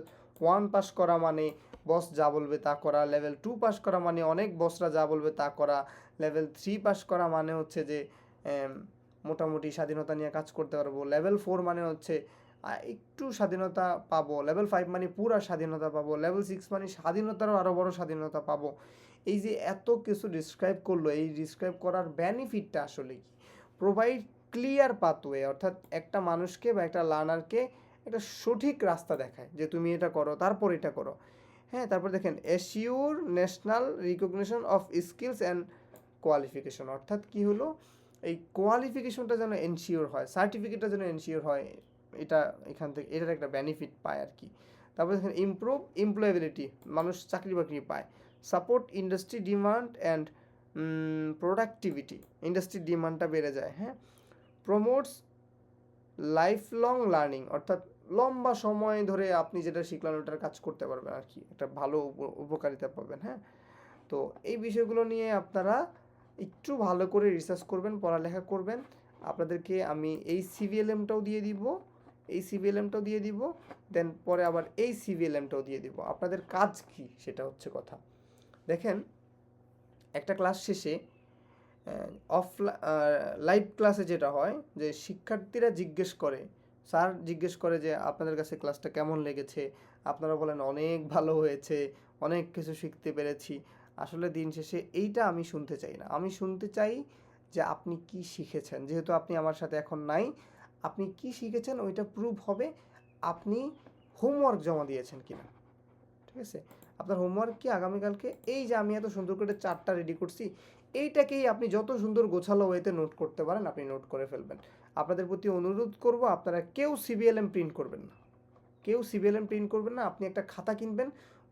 A: 1 পাস করা মানে বস যা বলবে তা করা, লেভেল 2 পাস করা মানে অনেক বসরা যা বলবে তা করা, লেভেল 3 পাস করা মানে হচ্ছে যে মোটামুটি স্বাধীনতা নিয়ে কাজ করতে পারবো, লেভেল 4 মানে হচ্ছে একটু স্বাধীনতা পাবো, লেভেল 5 মানে পুরা স্বাধীনতা পাবো, লেভেল 6 মানে স্বাধীনতারও আরও বড় স্বাধীনতা পাবো। এই যে এত কিছু ডিসক্রাইব করলো, এই ডিসক্রাইব করার বেনিফিটটা আসলে কি? প্রোভাইড ক্লিয়ার পাথওয়ে, অর্থাৎ একটা মানুষকে বা একটা লার্নারকে একটা সঠিক রাস্তা দেখায় যে তুমি এটা করো, তারপর এটা করো। হ্যাঁ, তারপর দেখেন assure national recognition of skills and qualification, অর্থাৎ কি হলো, এই কোয়ালিফিকেশনটা যেন এনশিওর হয়, সার্টিফিকেটটা যেন এনশিওর হয়, এটা এখান থেকে এটার একটা বেনিফিট পায় আর কি। তারপর দেখেন ইমপ্রুভ এমপ্লয়াবিলিটি, মানুষ চাকরি বাকরি পায়। Support industry demand and productivity, ইন্ডাস্ট্রির ডিমান্ডটা বেড়ে যায়। হ্যাঁ, প্রমোটস লাইফ লং লার্নিং, অর্থাৎ লম্বা সময় ধরে আপনি যেটা শিখলেন ওটার কাজ করতে পারবেন আর কি, একটা ভালো উপকারিতা পাবেন। হ্যাঁ, তো এই বিষয়গুলো নিয়ে আপনারা একটু ভালো করে রিসার্চ করবেন, পড়ালেখা করবেন। আপনাদেরকে আমি এই সিভিএলএমটাও দিয়ে দিব, এই সিভিএলএমটাও দিয়ে দিব, দেন পরে আবার এই সিভিএলএমটাও দিয়ে দিব। আপনাদের কাজ কি সেটা হচ্ছে কথা। দেখেন একটা ক্লাস শেষে লাইভ ক্লাসে যেটা হয় যে শিক্ষার্থীরা জিজ্ঞেস করে, স্যার জিজ্ঞেস করে যে আপনাদের কাছে ক্লাসটা কেমন লেগেছে, আপনারা বলেন অনেক ভালো হয়েছে, অনেক কিছু শিখতে পেরেছি। আসলে দিন শেষে এইটা আমি শুনতে চাই না, আমি শুনতে চাই যে আপনি কি শিখেছেন। যেহেতু আপনি আমার সাথে এখন নাই, আপনি কি শিখেছেন ওইটা প্রুভ হবে আপনি হোমওয়ার্ক জমা দিয়েছেন কিনা। ঠিক আছে, আপনার হোমওয়ার্ক কি আগামীকালকে এই যে আমি এত সুন্দর করে চার্টটা রেডি করছি, এইটাকেই আপনি যত সুন্দর গোছালো ওয়েতে নোট করতে পারেন আপনি নোট করে ফেলবেন। আপনাদের প্রতি অনুরোধ করব, আপনারা কেউ সিবিএলএম প্রিন্ট করবেন না, কেউ সিবিএলএম প্রিন্ট করবেন না। আপনি একটা খাতা কিনবেন,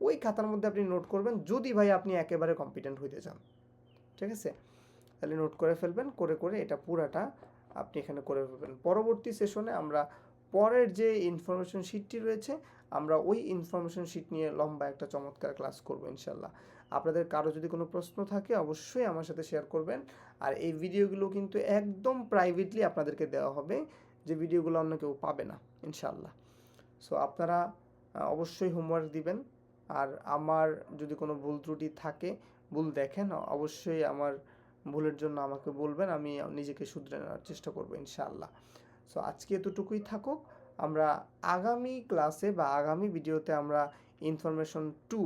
A: ওই খাতার মধ্যে আপনি নোট করবেন, যদি ভাই আপনি একেবারে কম্পিটেন্ট হইতে চান। ঠিক আছে, তাহলে নোট করে ফেলবেন, করে করে এটা পুরাটা আপনি এখানে করে ফেলবেন। পরবর্তী সেশনে আমরা পরের যে ইনফরমেশন শিটটি রয়েছে আমরা ওই ইনফরমেশন শিট নিয়ে লম্বা একটা চমৎকার ক্লাস করব ইনশাল্লাহ। আপনাদের কারো যদি কোনো প্রশ্ন থাকে অবশ্যই আমার সাথে শেয়ার করবেন। আর এই ভিডিওগুলো কিন্তু একদম প্রাইভেটলি আপনাদেরকে দেওয়া হবে, যে ভিডিওগুলো অন্য কেউ পাবে না ইনশাল্লাহ। সো আপনারা অবশ্যই হোমওয়ার্ক দিবেন। আর আমার যদি কোনো ভুল ত্রুটি থাকে, ভুল দেখেন, অবশ্যই আমার ভুলের জন্য আমাকে বলবেন, আমি নিজেকে শুধরে নেওয়ার চেষ্টা করবো ইনশাআল্লাহ। সো আজকে এতটুকুই থাকুক। আমরা আগামী ক্লাসে বা আগামী ভিডিওতে আমরা ইনফরমেশন 2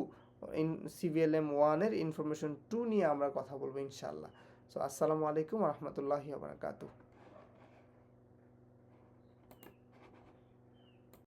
A: সিভিএলএম 1-এর ইনফরমেশন 2 নিয়ে আমরা কথা বলবো ইনশাআল্লাহ। সো আসসালামু আলাইকুম রহমতুল্লাহি ওয়া বারাকাতুহু।